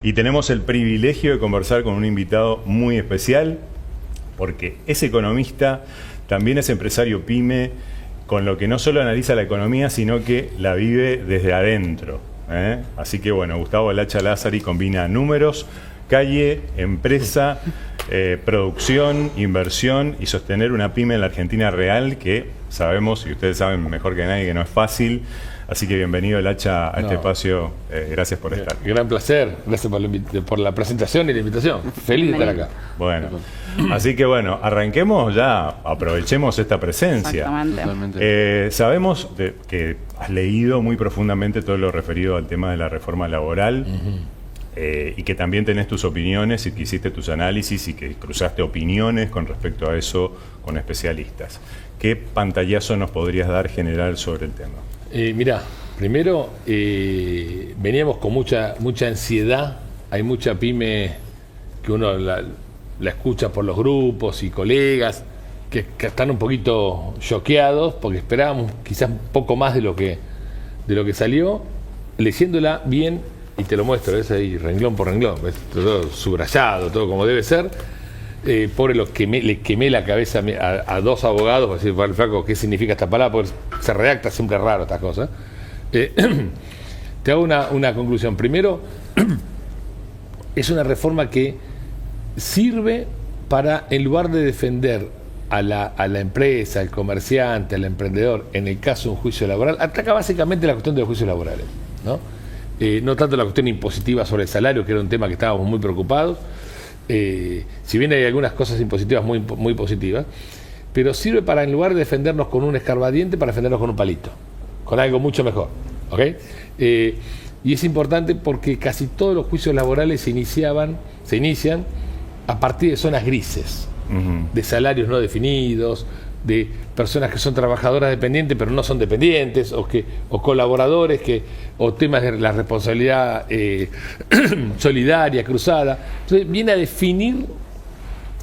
Y tenemos el privilegio de conversar con un invitado muy especial, porque es economista, también es empresario pyme, con lo que no solo analiza la economía, sino que la vive desde adentro. Así que bueno, Gustavo Lacha Lázari combina números, calle, empresa, producción, inversión y sostener una pyme en la Argentina real, que sabemos, y ustedes saben mejor que nadie, que no es fácil. Así que bienvenido, Lacha, a este espacio. Gracias por estar. Gran placer. Gracias por la presentación y la invitación. Feliz de estar acá. Bueno, así que bueno, arranquemos ya, aprovechemos esta presencia. Sabemos que has leído muy profundamente todo lo referido al tema de la reforma laboral. Y que también tenés tus opiniones y que hiciste tus análisis y que cruzaste opiniones con respecto a eso con especialistas. ¿Qué pantallazo nos podrías dar general sobre el tema? Mirá, primero veníamos con mucha ansiedad. Hay mucha pyme que uno la escucha por los grupos y colegas que están un poquito choqueados porque esperábamos quizás un poco más de lo que salió. Leyéndola bien, y te lo muestro, ves ahí renglón por renglón, ves, todo subrayado, todo como debe ser. Pobre le quemé la cabeza a dos abogados para decir, para el flaco, ¿qué significa esta palabra? Porque se redacta siempre raro estas cosas. Te hago una conclusión. Primero, es una reforma que sirve para, en lugar de defender a la empresa, al comerciante, al emprendedor, en el caso de un juicio laboral, ataca básicamente la cuestión de los juicios laborales, ¿no? No tanto la cuestión impositiva sobre el salario, que era un tema que estábamos muy preocupados. Si bien hay algunas cosas impositivas muy positivas, pero sirve para, en lugar de defendernos con un escarbadiente, para defendernos con un palito, con algo mucho mejor, ¿ok? Y es importante porque casi todos los juicios laborales se inician a partir de zonas grises, de salarios no definidos, de personas que son trabajadoras dependientes pero no son dependientes, o colaboradores o temas de la responsabilidad solidaria, cruzada. Entonces viene a definir,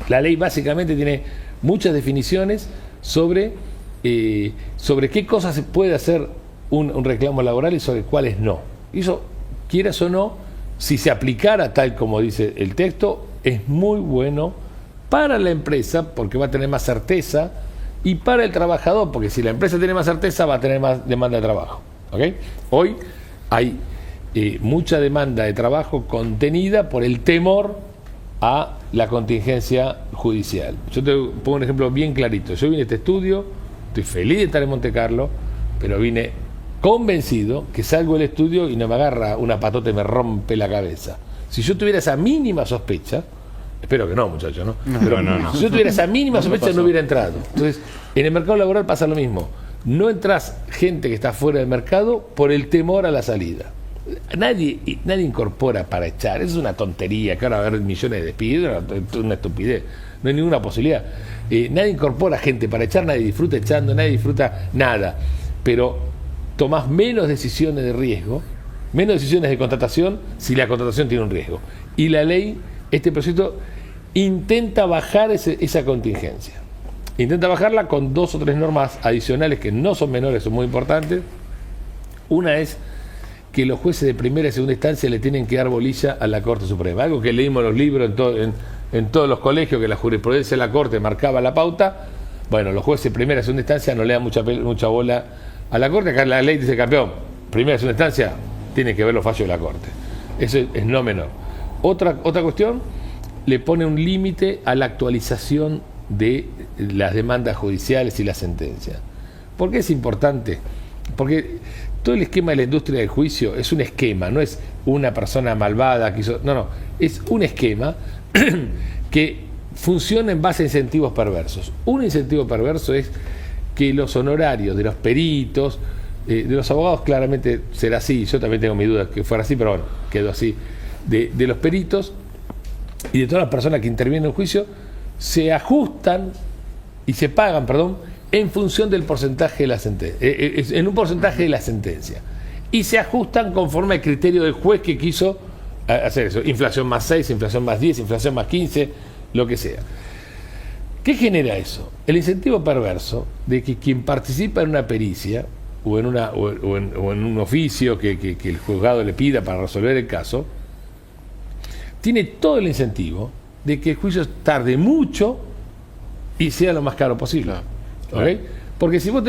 la ley básicamente tiene muchas definiciones sobre qué cosas se puede hacer un reclamo laboral y sobre cuáles no. Y eso, quieras o no, si se aplicara tal como dice el texto, es muy bueno para la empresa porque va a tener más certeza, y para el trabajador, porque si la empresa tiene más certeza, va a tener más demanda de trabajo. ¿Okay? Hoy hay mucha demanda de trabajo contenida por el temor a la contingencia judicial. Yo te pongo un ejemplo bien clarito. Yo vine a este estudio, estoy feliz de estar en Monte Carlo, pero vine convencido que salgo del estudio y no me agarra una patota y me rompe la cabeza. Si yo tuviera esa mínima sospecha, espero que no, muchachos, ¿no? Pero no. Si yo tuviera esa mínima sospecha, no hubiera entrado. Entonces, en el mercado laboral pasa lo mismo. No entras gente que está fuera del mercado por el temor a la salida. Nadie incorpora para echar. Eso es una tontería, que ahora va a haber millones de despidos, una estupidez. No hay ninguna posibilidad. Nadie incorpora gente para echar, nadie disfruta echando, nadie disfruta nada. Pero tomás menos decisiones de riesgo, menos decisiones de contratación, si la contratación tiene un riesgo. Y la ley, este proyecto, intenta bajar esa contingencia. Intenta bajarla con 2 o 3 normas adicionales que no son menores, son muy importantes. Una es que los jueces de primera y segunda instancia le tienen que dar bolilla a la Corte Suprema. Algo que leímos en los libros en todos los colegios, que la jurisprudencia de la Corte marcaba la pauta. Bueno, los jueces de primera y segunda instancia no le dan mucha bola a la Corte. Acá la ley dice, campeón, primera y segunda instancia, tiene que ver los fallos de la Corte. Eso es no menor. Otra cuestión, le pone un límite a la actualización de las demandas judiciales y las sentencias. ¿Por qué es importante? Porque todo el esquema de la industria del juicio es un esquema, no es una persona malvada que hizo... No, es un esquema que funciona en base a incentivos perversos. Un incentivo perverso es que los honorarios de los peritos, de los abogados claramente será así, yo también tengo mi duda que fuera así, pero bueno, quedó así, de los peritos y de todas las personas que intervienen en el juicio, se ajustan y se pagan, en función del porcentaje de la sentencia, en un porcentaje de la sentencia, y se ajustan conforme al criterio del juez que quiso hacer eso, inflación más 6, inflación más 10, inflación más 15, lo que sea. ¿Qué genera eso? El incentivo perverso de que quien participa en una pericia o en un oficio que el juzgado le pida para resolver el caso, tiene todo el incentivo de que el juicio tarde mucho y sea lo más caro posible. Claro. ¿Ok? Porque si vos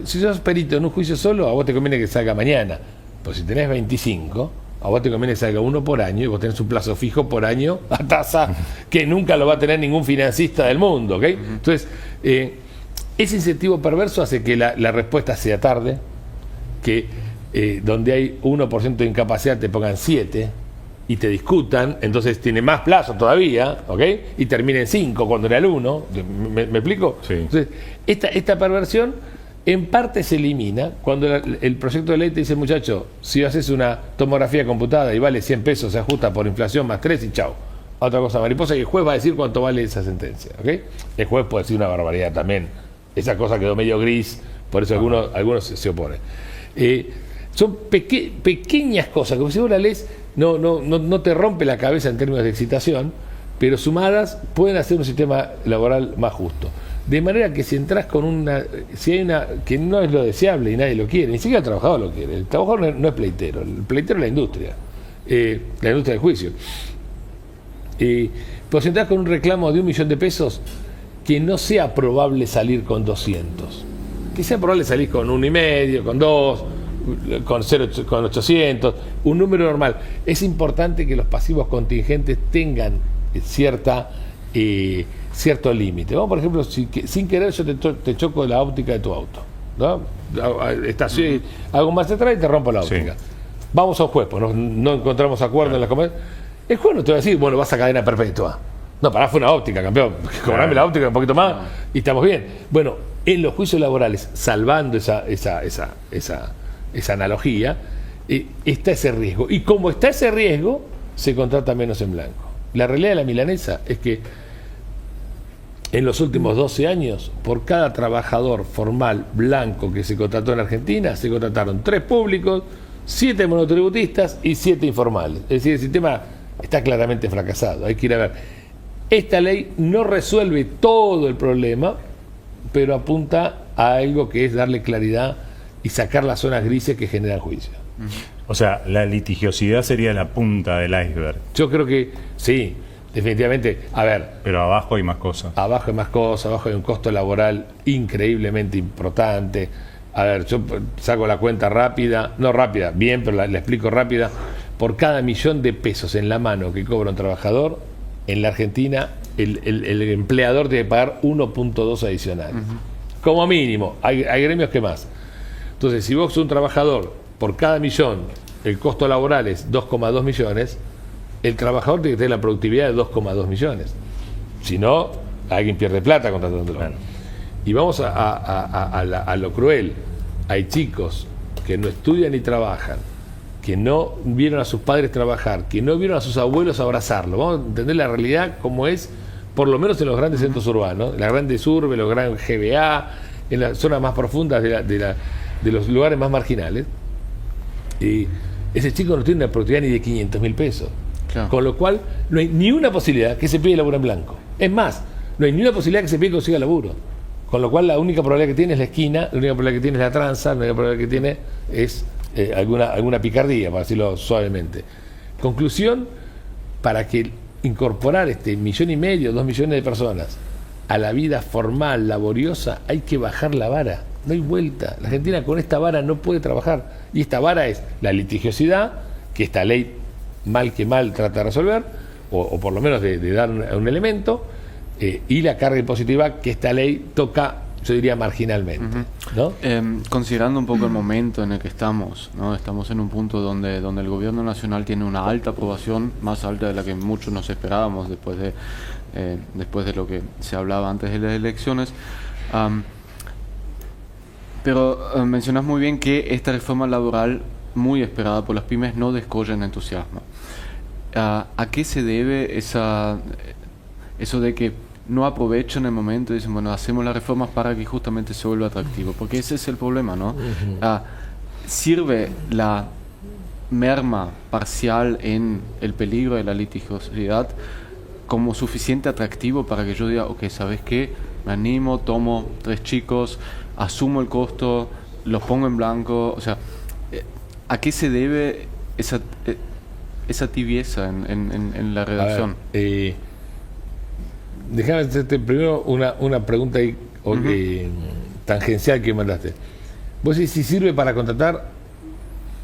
si sos perito en un juicio solo, a vos te conviene que salga mañana. Pues si tenés 25, a vos te conviene que salga uno por año y vos tenés un plazo fijo por año a tasa que nunca lo va a tener ningún financista del mundo. ¿Ok? Entonces, ese incentivo perverso hace que la respuesta sea tarde, que donde hay 1% de incapacidad te pongan 7 y te discutan, entonces tiene más plazo todavía, ¿ok? Y termina en 5 cuando era el 1. ¿Me explico? Sí. Entonces, esta perversión en parte se elimina cuando el proyecto de ley te dice, muchacho, si haces una tomografía computada y vale 100 pesos, se ajusta por inflación más 3 y chau. Otra cosa mariposa, y el juez va a decir cuánto vale esa sentencia, ¿ok? El juez puede decir una barbaridad también. Esa cosa quedó medio gris, por eso algunos se oponen. Son pequeñas cosas, como si vos la lees, no te rompe la cabeza en términos de excitación, pero sumadas pueden hacer un sistema laboral más justo. De manera que si entras con si hay una que no es lo deseable y nadie lo quiere, ni siquiera el trabajador lo quiere. El trabajador no es pleitero, el pleitero es la industria del juicio. Pues si entras con un reclamo de 1.000.000 de pesos, que no sea probable salir con 200, que sea probable salir con 1,5, con 2, con 800, un número normal. Es importante que los pasivos contingentes tengan cierto límite. Vamos, por ejemplo, sin querer yo te choco la óptica de tu auto, ¿no? Hago más atrás y te rompo la óptica. Sí. Vamos a un juez, pues no encontramos acuerdo en la conversación. El juez no te va a decir, bueno, vas a cadena perpetua. No, fue una óptica, campeón. Cobrame la óptica un poquito más y estamos bien. Bueno, en los juicios laborales, salvando esa analogía, está ese riesgo. Y como está ese riesgo, se contrata menos en blanco. La realidad de la milanesa es que en los últimos 12 años, por cada trabajador formal blanco que se contrató en Argentina, se contrataron 3 públicos, 7 monotributistas y 7 informales. Es decir, el sistema está claramente fracasado. Hay que ir a ver. Esta ley no resuelve todo el problema, pero apunta a algo que es darle claridad y sacar las zonas grises que generan juicio. O sea, la litigiosidad sería la punta del iceberg. Yo creo que sí, definitivamente. A ver. Pero abajo hay más cosas. Abajo hay más cosas, abajo hay un costo laboral increíblemente importante. A ver, yo saco la cuenta rápida, no rápida, bien, pero la explico rápida. Por cada 1.000.000 de pesos en la mano que cobra un trabajador, en la Argentina el empleador tiene que pagar 1.2 adicional. Como mínimo. Hay gremios que más. Entonces, si vos sos un trabajador, por cada 1.000.000, el costo laboral es 2,2 millones, el trabajador tiene que tener la productividad de 2,2 millones. Si no, alguien pierde plata contratándolo. Claro. Y vamos a lo cruel. Hay chicos que no estudian ni trabajan, que no vieron a sus padres trabajar, que no vieron a sus abuelos abrazarlo. Vamos a entender la realidad como es, por lo menos en los grandes centros urbanos, las grandes urbes, los grandes GBA, en las zonas más profundas de los lugares más marginales. Y ese chico no tiene una productividad ni de 500.000 pesos. Claro. Con lo cual, no hay ni una posibilidad que se pide laburo en blanco. Es más, no hay ni una posibilidad que se pide que consiga laburo. Con lo cual, la única probabilidad que tiene es la esquina, la única probabilidad que tiene es la tranza, la única probabilidad que tiene es alguna picardía, para decirlo suavemente. Conclusión, para que incorporar 1,5 millones, 2 millones de personas a la vida formal, laboriosa, hay que bajar la vara. No hay vuelta. La Argentina con esta vara no puede trabajar. Y esta vara es la litigiosidad, que esta ley mal que mal trata de resolver, o por lo menos de dar un elemento, y la carga impositiva que esta ley toca, yo diría, marginalmente. ¿No? Considerando un poco el momento en el que estamos, ¿no? Estamos en un punto donde el gobierno nacional tiene una alta aprobación, más alta de la que muchos nos esperábamos después de lo que se hablaba antes de las elecciones. Pero mencionas muy bien que esta reforma laboral, muy esperada por las pymes, no descolla en entusiasmo. ¿A qué se debe eso de que no aprovechan el momento y dicen, bueno, hacemos las reformas para que justamente se vuelva atractivo? Porque ese es el problema, ¿no? ¿Sirve la merma parcial en el peligro de la litigiosidad como suficiente atractivo para que yo diga, ok, ¿sabes qué? Me animo, tomo 3 chicos, asumo el costo, los pongo en blanco? O sea, ¿a qué se debe esa tibieza en la redacción. Déjame hacerte primero una pregunta ahí, tangencial que mandaste. Vos decís, si sirve para contratar,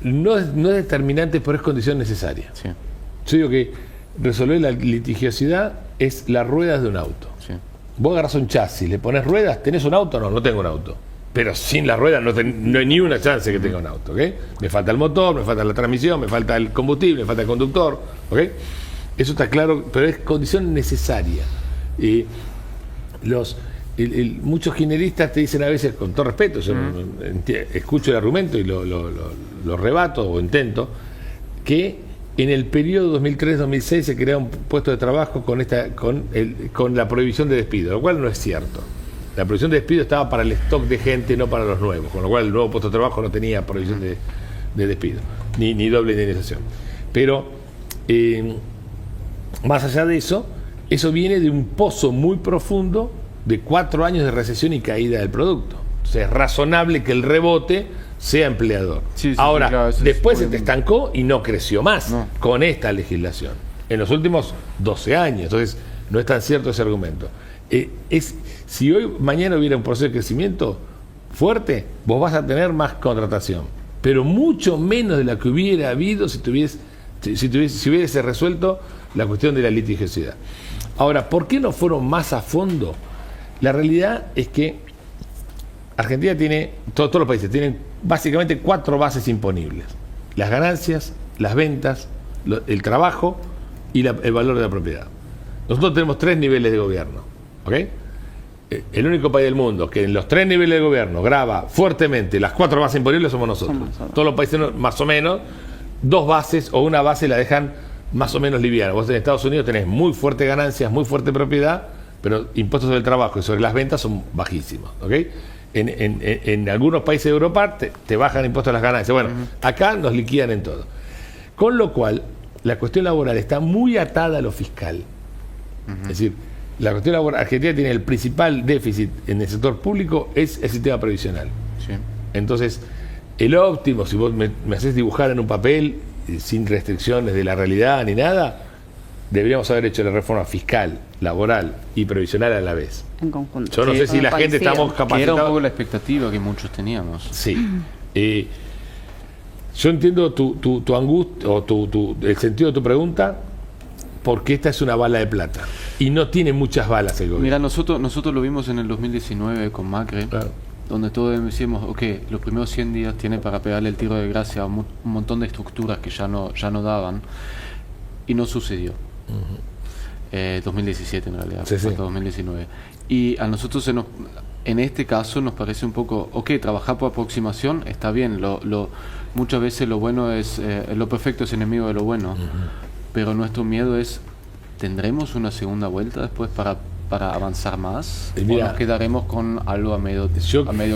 no es determinante, pero es condición necesaria. Sí. Yo digo que resolver la litigiosidad es las ruedas de un auto. Sí. Vos agarrás un chasis, le pones ruedas, ¿tenés un auto? No tengo un auto. Pero sin las ruedas no hay ni una chance que tenga un auto, ¿ok? Me falta el motor, me falta la transmisión, me falta el combustible, me falta el conductor, ¿ok? Eso está claro, pero es condición necesaria. Muchos kirchneristas te dicen a veces, con todo respeto, yo escucho el argumento y lo rebato o intento, que en el periodo 2003-2006 se crearon puestos de trabajo con la prohibición de despido, lo cual no es cierto. La prohibición de despido estaba para el stock de gente, no para los nuevos, con lo cual el nuevo puesto de trabajo no tenía prohibición de despido, ni doble indemnización. Pero, más allá de eso viene de un pozo muy profundo de 4 años de recesión y caída del producto. Entonces es razonable que el rebote sea empleador. Sí, ahora, claro, después se te estancó y no creció más con esta legislación. En los últimos 12 años. Entonces, no es tan cierto ese argumento. Si mañana hubiera un proceso de crecimiento fuerte, vos vas a tener más contratación, pero mucho menos de la que hubiera habido si hubiese resuelto la cuestión de la litigiosidad. Ahora, ¿por qué no fueron más a fondo? La realidad es que Argentina tiene, todos los países tienen básicamente 4 bases imponibles: las ganancias, las ventas, el trabajo y el valor de la propiedad. Nosotros tenemos 3 niveles de gobierno, ¿ok? El único país del mundo que en los 3 niveles de gobierno grava fuertemente las 4 bases imponibles somos nosotros. Todos los países más o menos 2 bases o una base la dejan más o menos liviana. Vos en Estados Unidos tenés muy fuerte ganancias, muy fuerte propiedad, pero impuestos sobre el trabajo y sobre las ventas son bajísimos, ¿ok? En algunos países de Europa te bajan impuestos a las ganancias. Bueno, acá nos liquidan en todo. Con lo cual, la cuestión laboral está muy atada a lo fiscal. Es decir, la cuestión laboral, Argentina tiene el principal déficit en el sector público, es el sistema previsional. Sí. Entonces, el óptimo, si vos me haces dibujar en un papel, sin restricciones de la realidad ni nada, deberíamos haber hecho la reforma fiscal, laboral y previsional a la vez. En conjunto. Yo no sé si la gente estamos capacitados. Que era un poco la expectativa que muchos teníamos. Sí. Yo entiendo tu angustia o el sentido de tu pregunta, porque esta es una bala de plata y no tiene muchas balas el gobierno. Mira, nosotros lo vimos en el 2019 con Macri, claro, donde todos decíamos, ok, los primeros 100 días tiene para pegarle el tiro de gracia a un montón de estructuras que ya no daban, y no sucedió. 2017 en realidad, sí. 2019. Y a nosotros en este caso nos parece un poco, ok, trabajar por aproximación está bien, muchas veces lo bueno es, lo perfecto es enemigo de lo bueno, pero nuestro miedo es, ¿tendremos una segunda vuelta después para avanzar más? Mira, ¿o nos quedaremos con algo a medio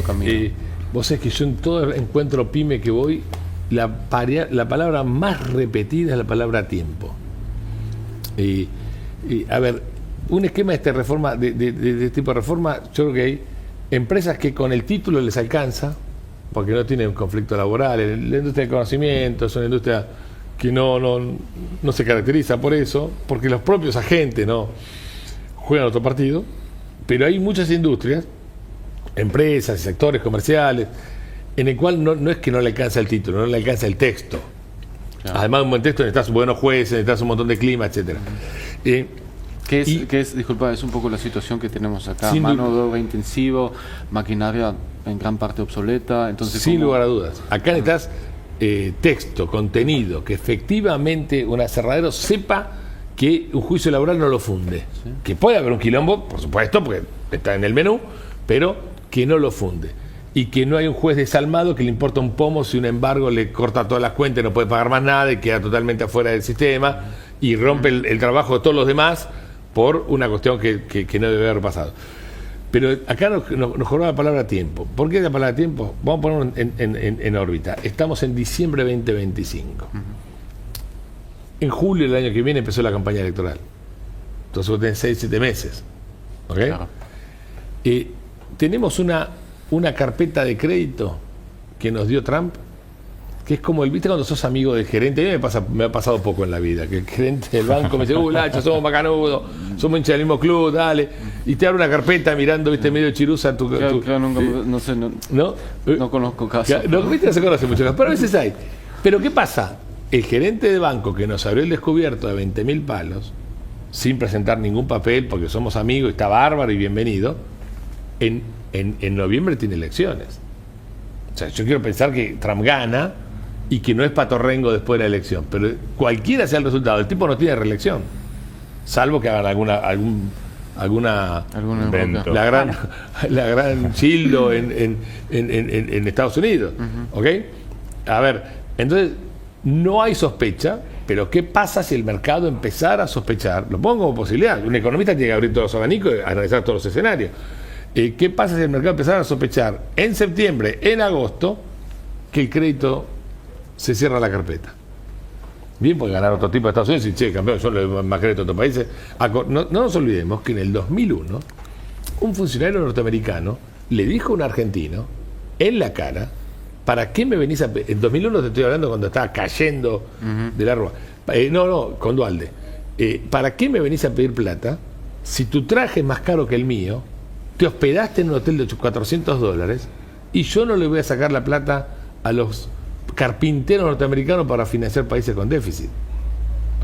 camino? Vos sabés que yo en todo encuentro pyme que voy, la palabra más repetida es la palabra tiempo. A ver, un esquema de esta reforma, de este tipo de reforma, yo creo que hay empresas que con el título les alcanza, porque no tienen conflicto laboral. La industria del conocimiento es una industria que no se caracteriza por eso, porque los propios agentes no juegan otro partido, pero hay muchas industrias, empresas y sectores comerciales, en el cual no es que no le alcanza el título, no le alcanza el texto. Claro. Además de un buen texto necesitas buenos jueces, necesitas un montón de clima, etcétera. Disculpa, es un poco la situación que tenemos acá, mano de obra intensivo, maquinaria en gran parte obsoleta, entonces sin lugar a dudas. Acá necesitas texto, contenido, que efectivamente un aserradero sepa que un juicio laboral no lo funde. ¿Sí? Que puede haber un quilombo, por supuesto, porque está en el menú, pero que no lo funde. Y que no hay un juez desalmado que le importa un pomo si un embargo le corta todas las cuentas y no puede pagar más nada y queda totalmente afuera del sistema y rompe el trabajo de todos los demás por una cuestión que no debe haber pasado. Pero acá nos jugó la palabra tiempo. ¿Por qué la palabra tiempo? Vamos a ponerlo en órbita. Estamos en diciembre 2025. En julio del año que viene empezó la campaña electoral. Entonces vos tenés 6-7 meses. ¿Ok? Claro. Tenemos una carpeta de crédito que nos dio Trump, que es como ¿viste cuando sos amigo del gerente? A mí me ha pasado poco en la vida, que el gerente del banco me dice, Lacho, somos macanudos, somos hinchas del mismo club, dale, y te abre una carpeta mirando, viste, medio chirusa Claro, nunca, no sé, no conozco casos. No, viste, no se conoce mucho casos, pero a veces hay. Pero ¿qué pasa? El gerente de banco que nos abrió el descubierto de 20.000 palos, sin presentar ningún papel, porque somos amigos, está bárbaro y bienvenido, en noviembre tiene elecciones. O sea, yo quiero pensar que Trump gana y que no es patorrengo después de la elección, pero cualquiera sea el resultado, el tipo no tiene reelección, salvo que hagan alguna invento. la gran childo en Estados Unidos. ¿Ok? A ver, entonces no hay sospecha, pero ¿qué pasa si el mercado empezara a sospechar? Lo pongo como posibilidad. Un economista tiene que abrir todos los abanicos y analizar todos los escenarios. ¿Qué pasa si el mercado empezara a sospechar en septiembre, en agosto, que el crédito se cierra la carpeta? Bien, puede ganar otro tipo de Estados Unidos y che, campeón, yo le doy más crédito a otros países. No nos olvidemos que en el 2001 un funcionario norteamericano le dijo a un argentino en la cara, ¿para qué me venís a pedir? En 2001 te estoy hablando cuando estaba cayendo de la rúa. Con Dualde. ¿Para qué me venís a pedir plata si tu traje es más caro que el mío? Te hospedaste en un hotel de $400 y yo no le voy a sacar la plata a los carpinteros norteamericanos para financiar países con déficit.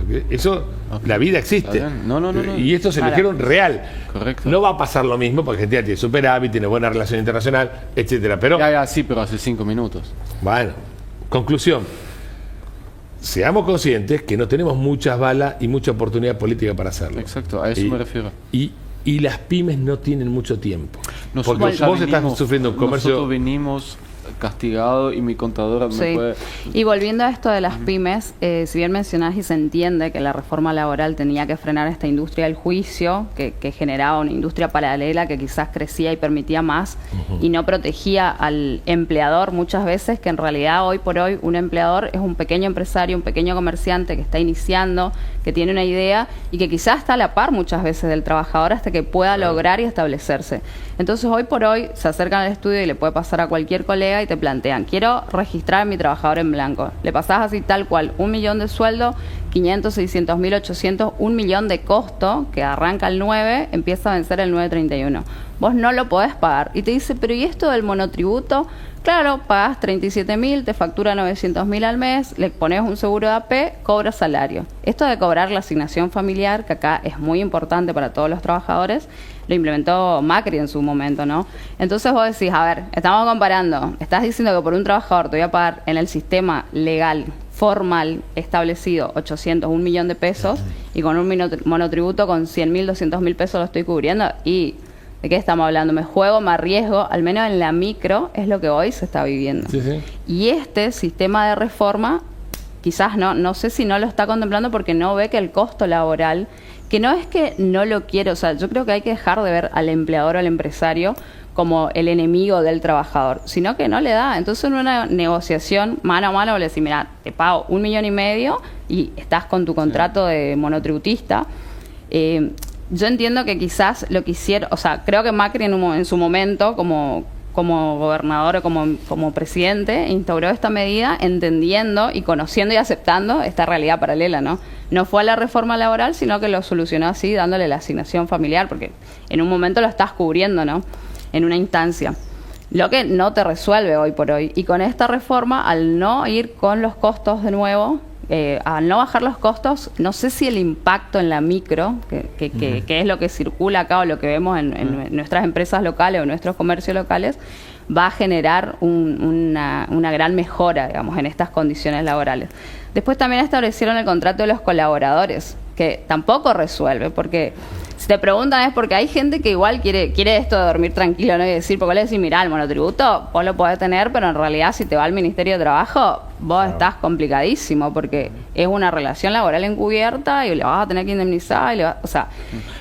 ¿Okay? Eso, la vida existe. No. Y esto se lo dijeron real. Correcto. No va a pasar lo mismo porque Argentina tiene superávit, tiene buena relación internacional, etcétera. Pero, Sí, pero hace 5 minutos. bueno, conclusión. Seamos conscientes que no tenemos muchas balas y mucha oportunidad política para hacerlo. Exacto, a eso me refiero. Y las pymes no tienen mucho tiempo. Nosotros Porque vos estás sufriendo un comercio. Nosotros venimos castigado y mi contadora me puede... Y volviendo a esto de las pymes, si bien mencionás y se entiende que la reforma laboral tenía que frenar esta industria del juicio, que generaba una industria paralela que quizás crecía y permitía más y no protegía al empleador muchas veces, que en realidad hoy por hoy un empleador es un pequeño empresario, un pequeño comerciante que está iniciando, que tiene una idea y que quizás está a la par muchas veces del trabajador hasta que pueda lograr y establecerse. Entonces hoy por hoy se acercan al estudio y le puede pasar a cualquier colega y te plantean, quiero registrar a mi trabajador en blanco. Le pasás así tal cual, 1 millón de sueldo, 500, 600 mil, 800, 1 millón de costo, que arranca el 9, empieza a vencer el 9.31. Vos no lo podés pagar. Y te dice, pero ¿y esto del monotributo? Claro, pagás 37.000, te factura 900.000 al mes, le pones un seguro de AP, cobras salario. Esto de cobrar la asignación familiar, que acá es muy importante para todos los trabajadores, lo implementó Macri en su momento, ¿no? Entonces vos decís, a ver, estamos comparando, estás diciendo que por un trabajador te voy a pagar en el sistema legal, formal, establecido, 800, 1 millón de pesos, y con un monotributo con 100.000, 200.000 pesos lo estoy cubriendo, y... ¿de qué estamos hablando? Me juego, me arriesgo, al menos en la micro, es lo que hoy se está viviendo. Sí. Y este sistema de reforma, quizás no sé si no lo está contemplando porque no ve que el costo laboral, que no es que no lo quiere, o sea, yo creo que hay que dejar de ver al empleador o al empresario como el enemigo del trabajador, sino que no le da. Entonces en una negociación mano a mano le decís, mira, te pago 1,5 millones y estás con tu contrato de monotributista. Yo entiendo que quizás lo quisiera, o sea, creo que Macri en su momento, como gobernador o como presidente, instauró esta medida entendiendo y conociendo y aceptando esta realidad paralela, ¿no? No fue a la reforma laboral, sino que lo solucionó así, dándole la asignación familiar, porque en un momento lo estás cubriendo, ¿no? En una instancia. Lo que no te resuelve hoy por hoy. Y con esta reforma, al no ir con los costos de nuevo, al no bajar los costos, no sé si el impacto en la micro, que es lo que circula acá o lo que vemos en nuestras empresas locales o nuestros comercios locales, va a generar una gran mejora, digamos, en estas condiciones laborales. Después también establecieron el contrato de los colaboradores, que tampoco resuelve, porque si te preguntan es porque hay gente que igual quiere esto de dormir tranquilo, ¿no? Y decir, porque le decís, mirá, el monotributo vos lo podés tener, pero en realidad si te va al Ministerio de Trabajo, vos estás complicadísimo, porque es una relación laboral encubierta y le vas a tener que indemnizar, o sea,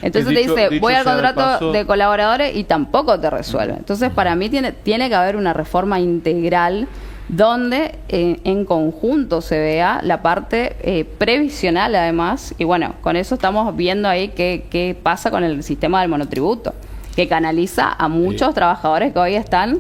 entonces te dice, voy al contrato de colaboradores y tampoco te resuelve. Entonces para mí tiene que haber una reforma integral donde en conjunto se vea la parte previsional además, y bueno, con eso estamos viendo ahí qué pasa con el sistema del monotributo, que canaliza a muchos trabajadores que hoy están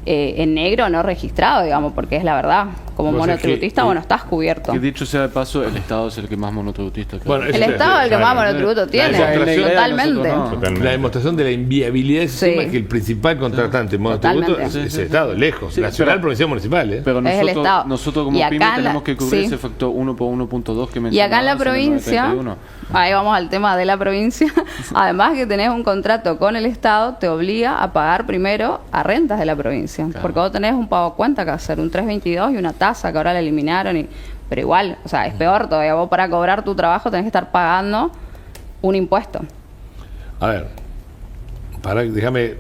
en negro no registrados, digamos, porque es la verdad. como Vos sabés monotributista, que, bueno, estás cubierto. Que dicho sea de paso, el Estado es el que más monotributista. Bueno, El Estado es el que más monotributo tiene, demostración- totalmente. nosotros no. La demostración de la inviabilidad del sistema Sí. es que el principal contratante monotributo Totalmente. es el Estado, lejos. Sí, Nacional, pero- provincial, municipal. Pero Es el Estado. nosotros como Y acá pyme en la- tenemos que cubrir sí. ese factor 1 por 1.2 que Y mencionabas. acá en la el provincia, 931. ahí vamos al tema de la provincia, además que tenés un contrato con el Estado, te obliga a pagar primero a rentas de la provincia. Claro. Porque vos tenés un pago a cuenta que hacer, un 322 y una tasa que ahora la eliminaron. Pero igual, o sea, es peor todavía. Vos para cobrar tu trabajo tenés que estar pagando un impuesto. A ver, déjame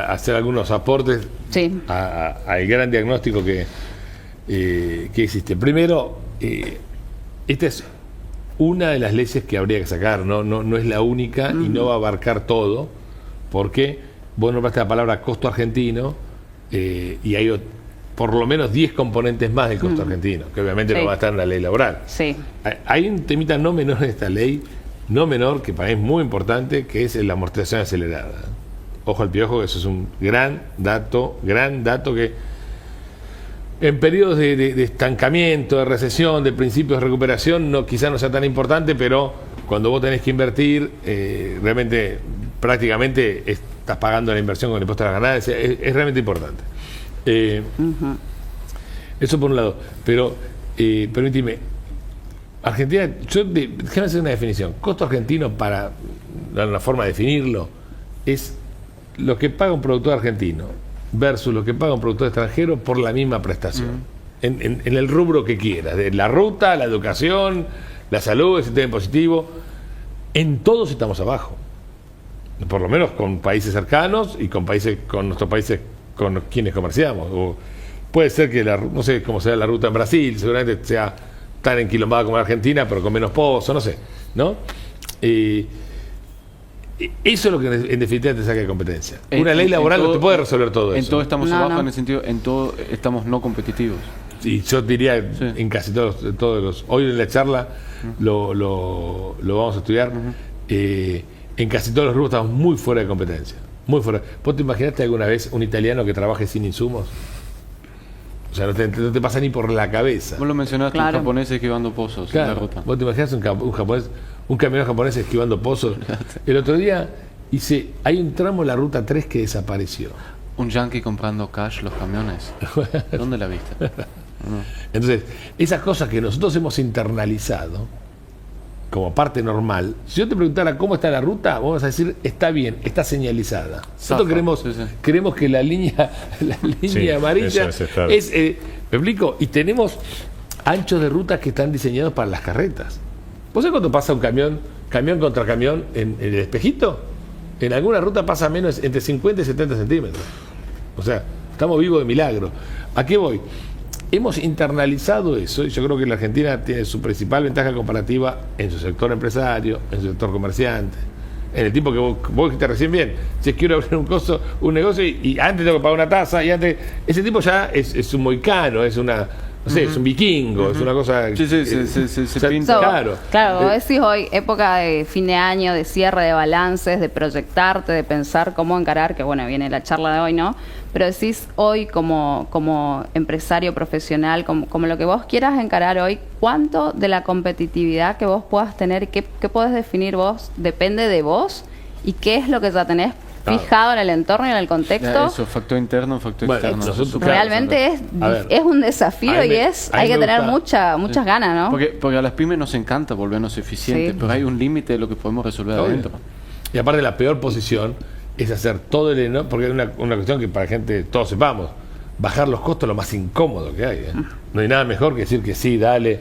hacer algunos aportes Sí. al gran diagnóstico que existe. Primero, esta es una de las leyes que habría que sacar, no es la única y no va a abarcar todo, porque vos nombraste la palabra costo argentino y hay por lo menos 10 componentes más del costo argentino, que obviamente Sí. no va a estar en la ley laboral. Sí. Hay un temita no menor en esta ley, no menor, que para mí es muy importante, que es la amortización acelerada. Ojo al piojo, que eso es un gran dato que en periodos de estancamiento, de recesión, de principios de recuperación, quizás no sea tan importante, pero cuando vos tenés que invertir, realmente prácticamente estás pagando la inversión con el impuesto a las ganancias, es realmente importante. Eso por un lado, pero permíteme, Argentina, déjame hacer una definición. Costo argentino, para una forma de definirlo, es lo que paga un productor argentino versus lo que paga un productor extranjero por la misma prestación, en el rubro que quieras, de la ruta, la educación, la salud, el sistema impositivo, en todos estamos abajo, por lo menos con países cercanos y con nuestros países con quienes comerciamos. O puede ser que no sé cómo sea la ruta en Brasil, seguramente sea tan enquilombada como en Argentina, pero con menos pozos, no sé, ¿no? Eso es lo que en definitiva te saca de competencia. Una ley laboral no te puede resolver todo eso. En todo estamos No, abajo, no. en el sentido, en todo estamos no competitivos. Y yo diría Sí. en casi todos los. Hoy en la charla lo vamos a estudiar. En casi todos los rubros estamos muy fuera de competencia. Muy fuera. ¿Vos te imaginaste alguna vez un italiano que trabaje sin insumos? O sea, no te pasa ni por la cabeza. Vos lo mencionaste, Claro. un japonés esquivando pozos en la Claro. ruta. ¿Vos te imaginas un camionero japonés esquivando pozos? El otro día hay un tramo en la ruta 3 que desapareció. Un yankee comprando cash los camiones. ¿Dónde la viste? No. Entonces, esas cosas que nosotros hemos internalizado como parte normal, si yo te preguntara cómo está la ruta, vamos a decir, está bien, está señalizada. Zafa, Nosotros sí. queremos que la línea Sí, amarilla eso está. ¿me explico? Y tenemos anchos de rutas que están diseñados para las carretas. ¿Vos sabés cuando pasa un camión contra camión en el espejito? En alguna ruta pasa menos, entre 50 y 70 centímetros. O sea, estamos vivos de milagro. ¿A qué voy? Hemos internalizado eso y yo creo que la Argentina tiene su principal ventaja comparativa en su sector empresario, en su sector comerciante, en el tipo que vos dijiste recién bien. Si quiero abrir un negocio y antes tengo que pagar una tasa, ese tipo ya es un moicano, es no sé, es un vikingo, es una cosa. Sí, se pinta. Claro. Claro, vos decís hoy, época de fin de año, de cierre de balances, de proyectarte, de pensar cómo encarar, que bueno, viene la charla de hoy, ¿no? Pero decís hoy como empresario profesional, como lo que vos quieras encarar hoy, ¿cuánto de la competitividad que vos puedas tener, qué podés definir vos, depende de vos? ¿Y qué es lo que ya tenés fijado en el entorno y en el contexto? Eso, factor interno, factor Bueno, externo. nosotros, Súper Realmente importante. es un desafío a mí y me- hay que me tener gusta- muchas ganas, ¿no? Porque a las pymes nos encanta volvernos eficientes, Sí. pero hay un límite de lo que podemos resolver Obvio. adentro. Y aparte la peor posición es hacer todo el porque es una cuestión que para gente todos sepamos, bajar los costos es lo más incómodo que hay. No hay nada mejor que decir que sí, dale,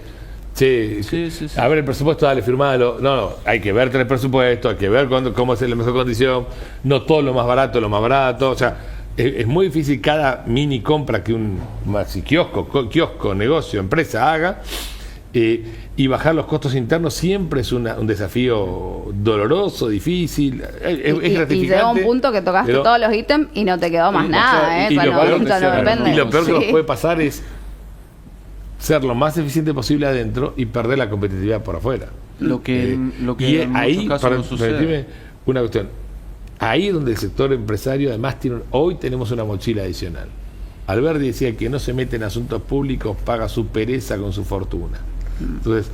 che, Sí. a ver el presupuesto, dale, firmalo. No, hay que verte el presupuesto, hay que ver cómo es la mejor condición, no todo lo más barato, o sea, es muy difícil cada mini compra que un kiosco, negocio, empresa haga. Y bajar los costos internos siempre es un desafío doloroso, difícil, es gratificante. Y llega un punto que tocaste pero- todos los ítems y no te quedó más nada, ¿eh? y O sea, lo no, peor- ya no depende. y lo peor que nos Sí. puede pasar es ser lo más eficiente posible adentro y perder la competitividad por afuera. Lo que Y en ahí, muchos casos no sucede. permitime una cuestión, ahí es donde el sector empresario además hoy tenemos una mochila adicional. Alberti decía que no se mete en asuntos públicos, paga su pereza con su fortuna. Entonces,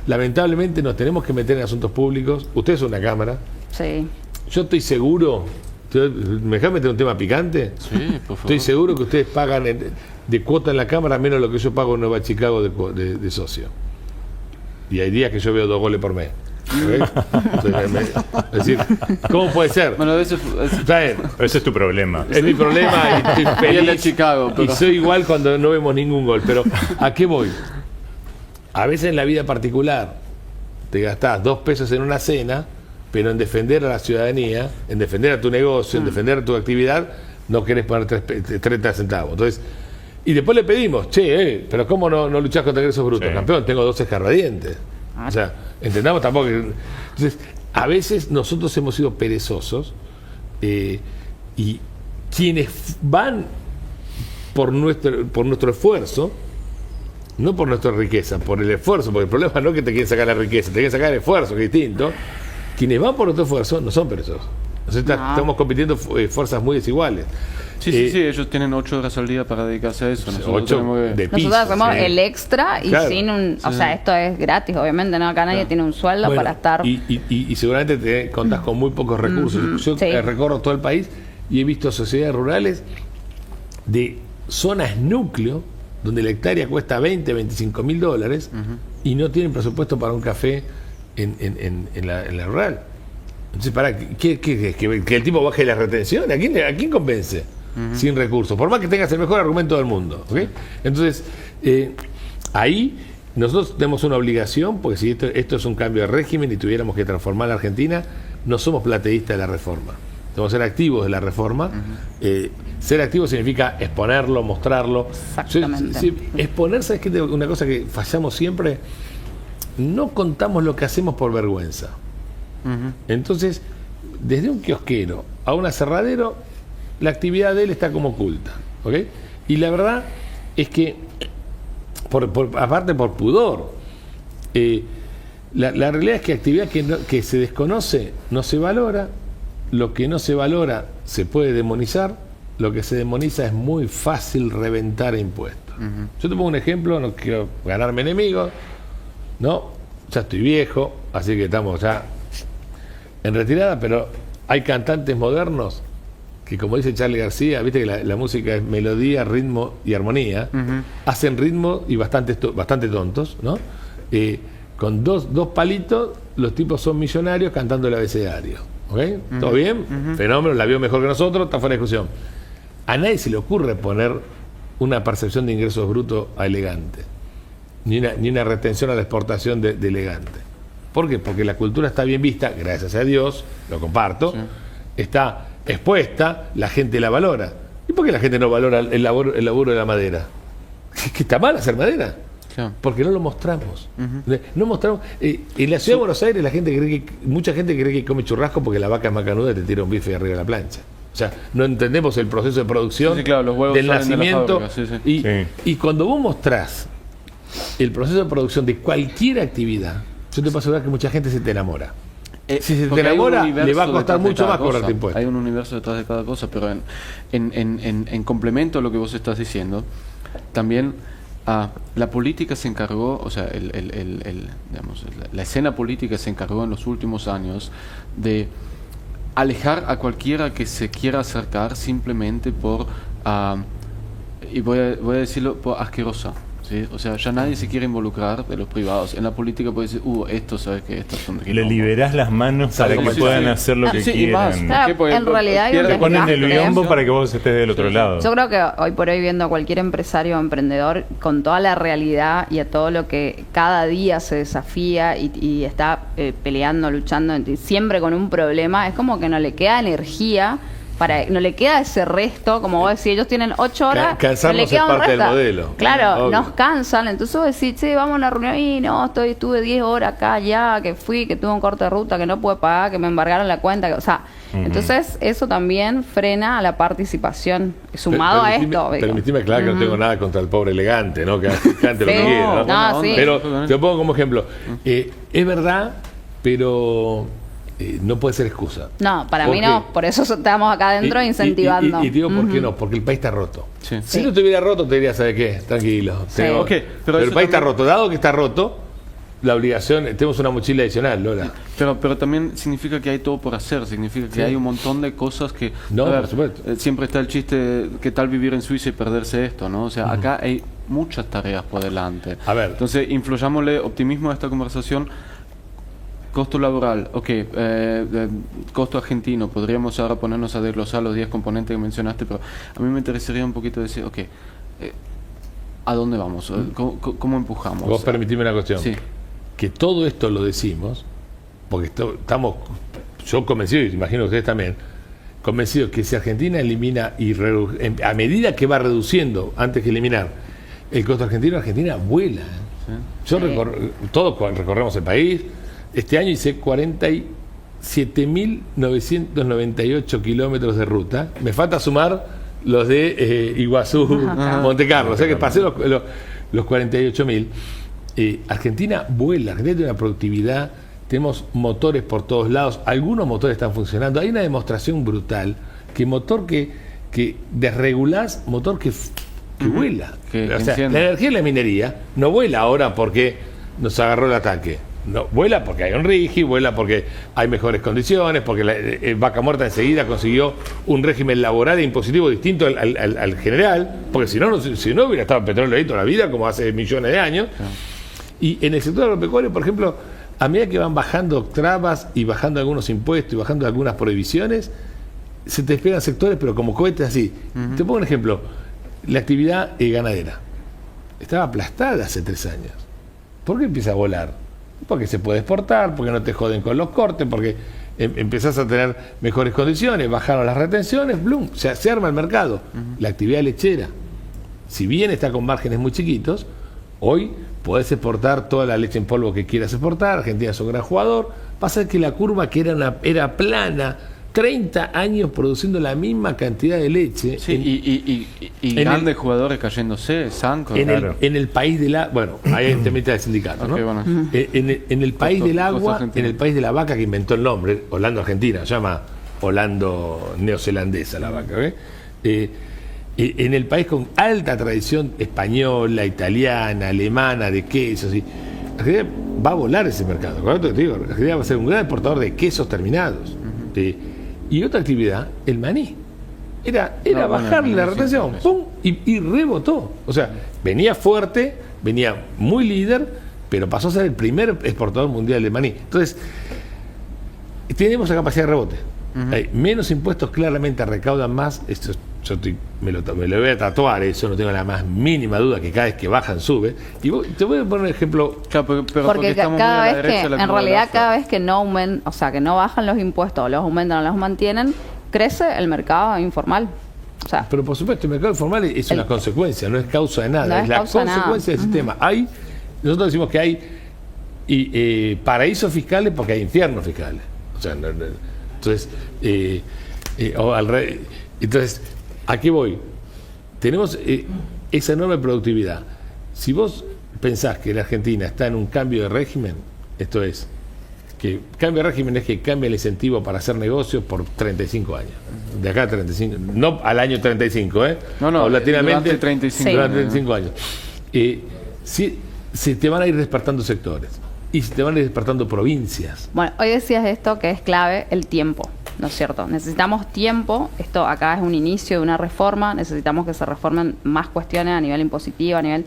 lamentablemente nos tenemos que meter en asuntos públicos. Usted es una cámara. Sí. Yo estoy seguro, ¿me dejas meter un tema picante? Sí, por favor. Estoy seguro que ustedes pagan de cuota en la cámara menos lo que yo pago en Nueva Chicago de socio. Y hay días que yo veo 2 goles por mes. ¿Ok? Entonces, es decir, ¿cómo puede ser? Bueno, eso Está bien, Ese es tu problema. es mi problema y estoy y el de feliz. Chicago, Y pero soy igual cuando no vemos ningún gol. Pero ¿a qué voy? A veces en la vida particular te gastás 2 pesos en una cena, pero en defender a la ciudadanía, en defender a tu negocio, en defender a tu actividad, no querés poner 30 centavos. Entonces, y después le pedimos, che, pero ¿cómo no luchás contra ingresos brutos? Sí. Campeón, tengo 2 escarbadientes. O sea, entendamos tampoco que... Entonces, a veces nosotros hemos sido perezosos y quienes van por nuestro esfuerzo, no por nuestra riqueza, por el esfuerzo, porque el problema no es que te quieren sacar la riqueza, te quieren sacar el esfuerzo, que es distinto. Quienes van por nuestro esfuerzo no son perezosos. Entonces estamos compitiendo fuerzas muy desiguales. sí, ellos tienen 8 horas al día para dedicarse a eso. Nosotros 8 tenemos que... de piso. Nosotros hacemos Sí. el extra y Claro. sin un... O sea, esto es gratis, obviamente, ¿no? Acá nadie tiene un sueldo Bueno, para estar... y seguramente te contás con muy pocos recursos. Yo sí. recorro todo el país y he visto sociedades rurales de zonas núcleo donde la hectárea cuesta 20, 25 mil dólares y no tienen presupuesto para un café en la rural. Entonces, ¿para qué que el tipo baje la retención? ¿A quién convence? Sin recursos, por más que tengas el mejor argumento del mundo. ¿Okay? Entonces, ahí nosotros tenemos una obligación, porque si esto es un cambio de régimen y tuviéramos que transformar la Argentina, no somos plateístas de la reforma. Tenemos que ser activos de la reforma. Ser activo significa exponerlo, mostrarlo. Exactamente. Exponerse es que una cosa que fallamos siempre, no contamos lo que hacemos por vergüenza. Entonces, desde un kiosquero a un aserradero, la actividad de él está como oculta. ¿Ok? Y la verdad es que, aparte por pudor, la realidad es que actividad que se desconoce no se valora, lo que no se valora se puede demonizar, lo que se demoniza es muy fácil reventar a impuestos. Yo te pongo un ejemplo, no quiero ganarme enemigos, ¿no? Ya estoy viejo, así que estamos ya en retirada, pero hay cantantes modernos que, como dice Charly García, viste que la música es melodía, ritmo y armonía, hacen ritmo y bastante tontos, ¿no? Con dos palitos, los tipos son millonarios cantando el abecedario. ¿Ok? ¿Todo bien? Fenómeno, la vio mejor que nosotros, está fuera de discusión. A nadie se le ocurre poner una percepción de ingresos brutos a Elegante, ni una retención a la exportación de Elegante. ¿Por qué? Porque la cultura está bien vista, gracias a Dios, lo comparto, está expuesta, la gente la valora. ¿Y por qué la gente no valora el laburo de la madera? ¿Que está mal hacer madera? Claro. Porque no lo mostramos. No mostramos. En la ciudad de Buenos Aires mucha gente cree que come churrasco porque la vaca es macanuda y te tira un bife arriba de la plancha. O sea, no entendemos el proceso de producción Claro, los huevos del salen de la nacimiento. fábrica, Y cuando vos mostrás el proceso de producción de cualquier actividad, yo te puedo asegurar que mucha gente se te enamora. Si se te Porque hay un enamora, universo le va a costar detrás de mucho cada más cobrarte cosa. impuestos. Hay un universo detrás de cada cosa, pero en complemento a lo que vos estás diciendo, también la política se encargó, o sea, digamos, la escena política se encargó en los últimos años de alejar a cualquiera que se quiera acercar simplemente por, y voy a decirlo, por asquerosa. ¿Sí? O sea, ya nadie se quiere involucrar de los privados. En la política puede decir, esto, ¿sabes qué? Estos son de Le quilombo. liberás las manos para que Sí, puedan sí. hacer lo que Sí, y más. quieran. Claro, Porque en realidad hay un pierde- Te ponen el desgaste. biombo para que vos estés del otro lado. Yo creo que hoy por hoy, viendo a cualquier empresario o emprendedor, con toda la realidad y a todo lo que cada día se desafía y está peleando, luchando, siempre con un problema, es como que no le queda energía, no le queda ese resto, como vos decís, ellos tienen 8 horas, Cansarnos no le queda es un parte del resto. modelo. Claro, Obvio. nos cansan, entonces vos decís, che, vamos a una reunión y no, estuve 10 horas acá ya, que tuve un corte de ruta, que no pude pagar, que me embargaron la cuenta, o sea, entonces eso también frena a la participación, sumado a esto. digo. Permitime aclarar que no tengo nada contra el pobre Elegante, ¿no? Que cante lo que Sí. quiera, ¿no? No, sí. Pero te lo pongo como ejemplo. Es verdad, pero no puede ser excusa. No, para mí Porque- no, por eso estamos acá adentro incentivando. Y digo, ¿por qué no? Porque el país está roto. Sí. Si Sí. no estuviera roto, te diría, ¿sabe qué? Tranquilo. Sí. Tengo- Ok, pero pero el eso país está también- roto. Dado que está roto, la obligación, tenemos una mochila adicional, Lola. Pero también significa que hay todo por hacer, significa que Sí. hay un montón de cosas que... No, a ver, por supuesto. siempre está el chiste, ¿qué tal vivir en Suiza y perderse esto? ¿No? O sea, acá hay muchas tareas por delante. A ver. Entonces, influyámosle optimismo a esta conversación. Costo laboral, costo argentino, podríamos ahora ponernos a desglosar los 10 componentes que mencionaste, pero a mí me interesaría un poquito decir, ¿a dónde vamos? ¿Cómo empujamos? Vos permitime una cuestión. Sí. Que todo esto lo decimos, porque estamos, yo convencido, y imagino que ustedes también, convencidos que si Argentina elimina a medida que va reduciendo, antes que eliminar, el costo argentino, Argentina vuela. Sí. Yo todos recorremos el país. Este año hice 47.998 kilómetros de ruta. Me falta sumar los de Iguazú, Ajá. Monte Carlo. O sea que pasé los 48.000. Argentina vuela, Argentina tiene una productividad, tenemos motores por todos lados, algunos motores están funcionando. Hay una demostración brutal que motor que desregulás, motor que vuela. Que O sea, enciende. la energía de la minería no vuela ahora porque nos agarró el ataque. No, vuela porque hay un RIGI, vuela porque hay mejores condiciones, porque Vaca Muerta enseguida consiguió un régimen laboral e impositivo distinto al general, porque si no hubiera estado el petróleo ahí toda la vida, como hace millones de años. Claro. Y en el sector agropecuario, por ejemplo, a medida que van bajando trabas y bajando algunos impuestos y bajando algunas prohibiciones, se te despegan sectores, pero como cohetes así. Te pongo un ejemplo. La actividad ganadera estaba aplastada hace 3 años. ¿Por qué empieza a volar? Porque se puede exportar, porque no te joden con los cortes, porque empezás a tener mejores condiciones, bajaron las retenciones, ¡blum! Se arma el mercado. La actividad lechera, si bien está con márgenes muy chiquitos, hoy podés exportar toda la leche en polvo que quieras exportar. Argentina es un gran jugador. Pasa que la curva que era plana, 30 años produciendo la misma cantidad de leche. Sí, y en grandes jugadores cayéndose, Sanco. Claro. En el país del agua, bueno, ahí hay un temita del sindicato, ¿no? Ok, bueno. En el país del Costo agua, argentino. en el país de la vaca que inventó el nombre, Holando Argentina, se llama Holando neozelandesa la vaca, ¿ves? En el país con alta tradición española, italiana, alemana, de quesos, y Argentina va a volar ese mercado, ¿correcto? Te digo, Argentina va a ser un gran exportador de quesos terminados. Y otra actividad, el maní. Era No, bueno, bajarle el la maní, retención, sí, ¡pum! Y rebotó. O sea, venía fuerte, venía muy líder, pero pasó a ser el primer exportador mundial de maní. Entonces, tenemos la capacidad de rebote. Hay menos impuestos, claramente recaudan más. Esto, me lo voy a tatuar, eso no tengo la más mínima duda, que cada vez que bajan sube. Y te voy a poner un ejemplo. Claro, pero Porque estamos cada muy a la vez derecha que, de la en curva realidad, gráfica. cada vez que no aumentan, o sea, que no bajan los impuestos, o los aumentan o los mantienen, crece el mercado informal. O sea, Pero por supuesto, el mercado informal es una consecuencia, no es causa de nada, No es es la causa de nada. consecuencia del sistema. Nosotros decimos que hay paraísos fiscales porque hay infiernos fiscales. O sea, entonces, entonces, ¿a qué voy? Tenemos esa enorme productividad. Si vos pensás que la Argentina está en un cambio de régimen, esto es, que cambio de régimen es que cambia el incentivo para hacer negocios por 35 años. De acá a 35, no al año 35, No, paulatinamente, durante 35 Sí. durante 35 años. Si te van a ir despertando sectores y si te van a ir despertando provincias. bueno, hoy decías esto que es clave, el tiempo, ¿no es cierto? Necesitamos tiempo, esto acá es un inicio de una reforma, necesitamos que se reformen más cuestiones a nivel impositivo, a nivel...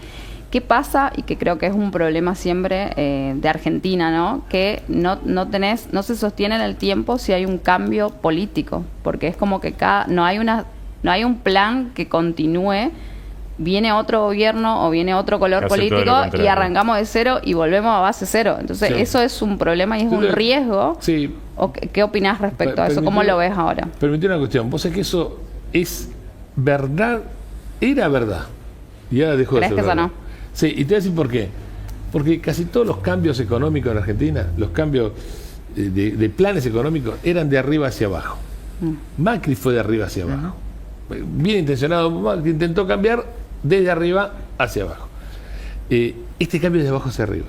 ¿Qué pasa? Y que creo que es un problema siempre de Argentina, ¿no? Que no se sostiene en el tiempo si hay un cambio político, porque es como que no hay un plan que continúe, viene otro gobierno o viene otro color Hace todo lo político y contrario. arrancamos de cero y volvemos a base cero. Entonces, Sí. eso es un problema y es un riesgo. Sí, ¿Qué opinás respecto a eso? ¿Cómo lo ves ahora? Permití una cuestión. Vos sabés que eso es verdad, era verdad. Y ahora dejó de ¿Crees ser que eso verdad. no? Sí, y te voy a decir por qué. Porque casi todos los cambios económicos en Argentina, los cambios de planes económicos, eran de arriba hacia abajo. Macri fue de arriba hacia abajo. Bien intencionado, Macri intentó cambiar desde arriba hacia abajo. Este cambio es de abajo hacia arriba.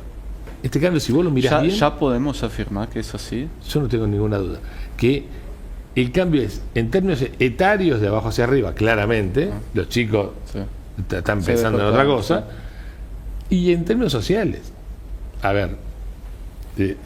Este cambio, si vos lo mirás bien, ¿Ya podemos afirmar que es así? yo no tengo ninguna duda, que el cambio es, en términos etarios, de abajo hacia arriba, claramente, los chicos Sí. están Se pensando en otra despertaron, cosa, y en términos sociales. A ver,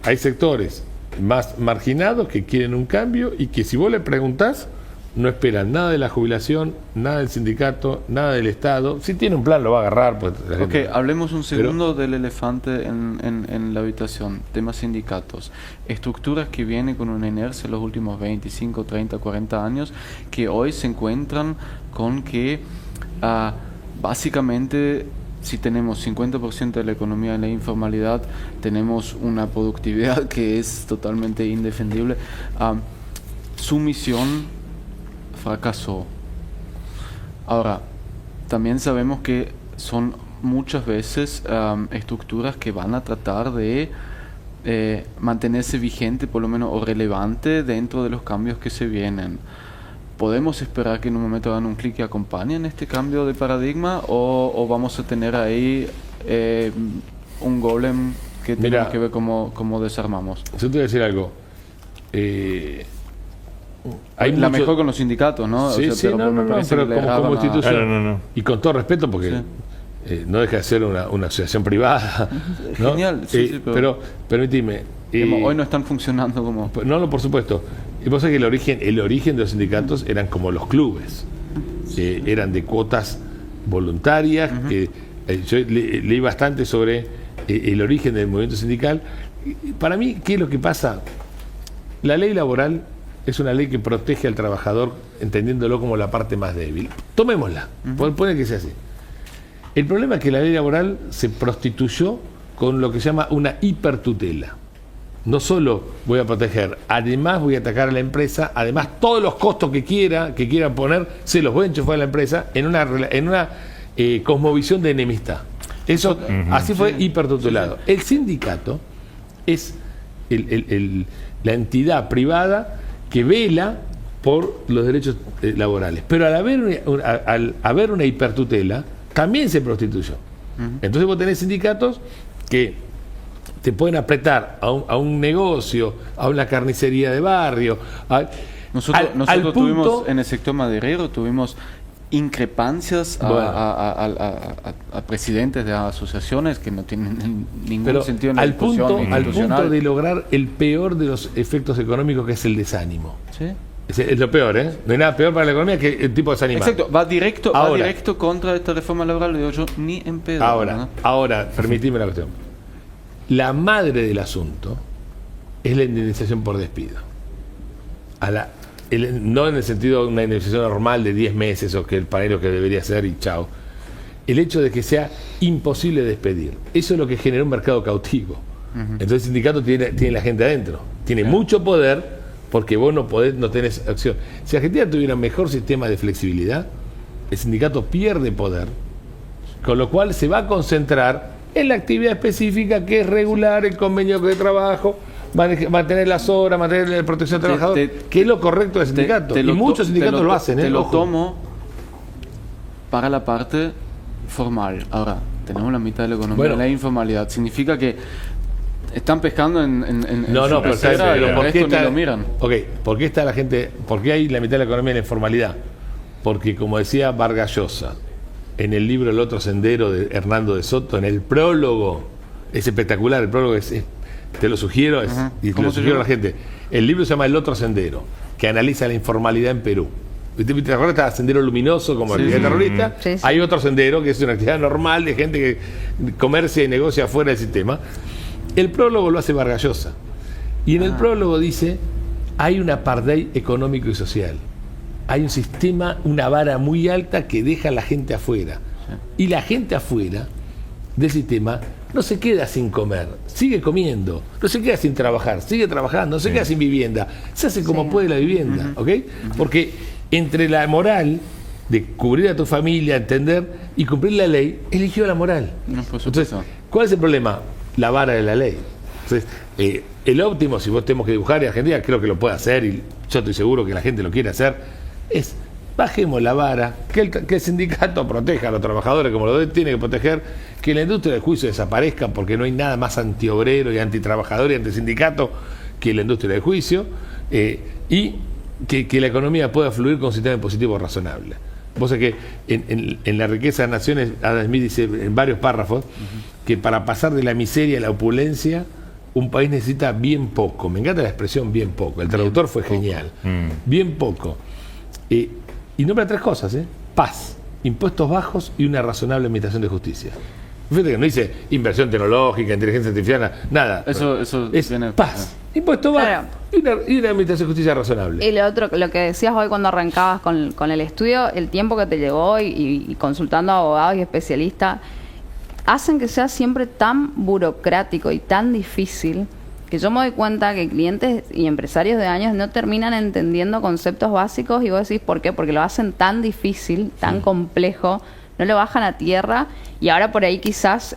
hay sectores más marginados que quieren un cambio y que si vos le preguntás, no esperan nada de la jubilación, nada del sindicato, nada del Estado. Si tiene un plan, lo va a agarrar. Pues, la Ok, gente... hablemos un segundo del elefante en la habitación, temas sindicatos. Estructuras que vienen con una inercia en los últimos 25, 30, 40 años, que hoy se encuentran con que básicamente, si tenemos 50% de la economía en la informalidad, tenemos una productividad que es totalmente indefendible. Su misión fracasó. Ahora, también sabemos que son muchas veces estructuras que van a tratar de mantenerse vigente, por lo menos, o relevante dentro de los cambios que se vienen. ¿Podemos esperar que en un momento hagan un clic y acompañen este cambio de paradigma o vamos a tener ahí un golem que tenemos que ver cómo desarmamos? Yo te voy a decir algo. Hay la mejor con los sindicatos, ¿no? Sí, o sea, pero como institución. Claro, no. Y con todo respeto, porque no deja de ser una asociación privada. ¿no? Genial, sí, pero permitime. Hoy no están funcionando como... No, por supuesto. Y vos sabés que el origen de los sindicatos eran como los clubes. Eran de cuotas voluntarias. Yo leí bastante sobre el origen del movimiento sindical. Para mí, ¿qué es lo que pasa? La ley laboral es una ley que protege al trabajador, entendiéndolo como la parte más débil. Tomémosla, puede que sea así. El problema es que la ley laboral se prostituyó con lo que se llama una hipertutela. No solo voy a proteger, además voy a atacar a la empresa, además todos los costos que quiera poner, se los voy a enchufar a la empresa en una cosmovisión de enemistad. Eso, así fue hipertutelado. El sindicato es la entidad privada que vela por los derechos laborales. Pero al haber una hipertutela, también se prostituyó. Entonces vos tenés sindicatos que te pueden apretar a un negocio, a una carnicería de barrio. Nosotros tuvimos, en el sector maderero, tuvimos increpancias a presidentes de asociaciones que no tienen ningún sentido en la discusión al punto de lograr el peor de los efectos económicos, que es el desánimo. ¿Sí? Es lo peor, ¿eh? No hay nada peor para la economía que el tipo desanimado. Exacto, va directo contra esta reforma laboral, lo digo yo, ni en pedo. Ahora, permitime la cuestión. La madre del asunto es la indemnización por despido. No en el sentido de una indemnización normal de 10 meses o que el panero que debería ser y chao. El hecho de que sea imposible despedir. Eso es lo que genera un mercado cautivo. Entonces el sindicato tiene la gente adentro. Tiene mucho poder porque vos no tenés acción. Si Argentina tuviera un mejor sistema de flexibilidad, el sindicato pierde poder, con lo cual se va a concentrar en la actividad específica, que es regular el convenio de trabajo, mantener las horas, mantener la protección del trabajador, que es lo correcto del sindicato. Y muchos sindicatos lo hacen. Te lo tomo para la parte formal. Ahora, tenemos la mitad de la economía en la informalidad. Significa que están pescando en pero ¿por qué lo miran? ¿Por qué está la gente? ¿Por qué hay la mitad de la economía en la informalidad? Porque, como decía Vargas Llosa en el libro El otro sendero de Hernando de Soto, en el prólogo, es espectacular, el prólogo te lo sugiero y te lo sugiero a la gente. El libro se llama El otro sendero, que analiza la informalidad en Perú. ¿Te acuerdas? Está Sendero Luminoso como actividad terrorista. Sí. Hay otro sendero que es una actividad normal de gente que comercia y negocia fuera del sistema. El prólogo lo hace Vargas Llosa. Y en el prólogo dice, hay un apartheid económico y social. Hay un sistema, una vara muy alta que deja a la gente afuera. Sí. Y la gente afuera del sistema no se queda sin comer, sigue comiendo, no se queda sin trabajar, sigue trabajando, no se queda sin vivienda, se hace como puede la vivienda, ¿ok? Porque entre la moral de cubrir a tu familia, entender y cumplir la ley, eligió la moral. Entonces, ¿cuál es el problema? La vara de la ley. Entonces, el óptimo, si vos tenemos que dibujar en Argentina, creo que lo puede hacer y yo estoy seguro que la gente lo quiere hacer, es bajemos la vara, que el sindicato proteja a los trabajadores como lo tiene que proteger, que la industria del juicio desaparezca porque no hay nada más antiobrero y antitrabajador y antisindicato que la industria del juicio, y que la economía pueda fluir con un sistema impositivo razonable. Vos sabés que en La riqueza de las naciones, Adam Smith dice en varios párrafos que para pasar de la miseria a la opulencia, un país necesita bien poco. Me encanta la expresión bien poco. El traductor fue genial. Bien poco. Y nombra 3 cosas, paz, impuestos bajos y una razonable administración de justicia. Fíjate que no dice inversión tecnológica, inteligencia artificial, nada. Eso es paz, impuestos bajos y una administración de justicia razonable. Y lo otro, lo que decías hoy cuando arrancabas con el estudio, el tiempo que te llegó y consultando a abogados y especialistas, hacen que sea siempre tan burocrático y tan difícil que yo me doy cuenta que clientes y empresarios de años no terminan entendiendo conceptos básicos, y vos decís, ¿por qué? Porque lo hacen tan difícil, tan complejo, no lo bajan a tierra, y ahora por ahí quizás,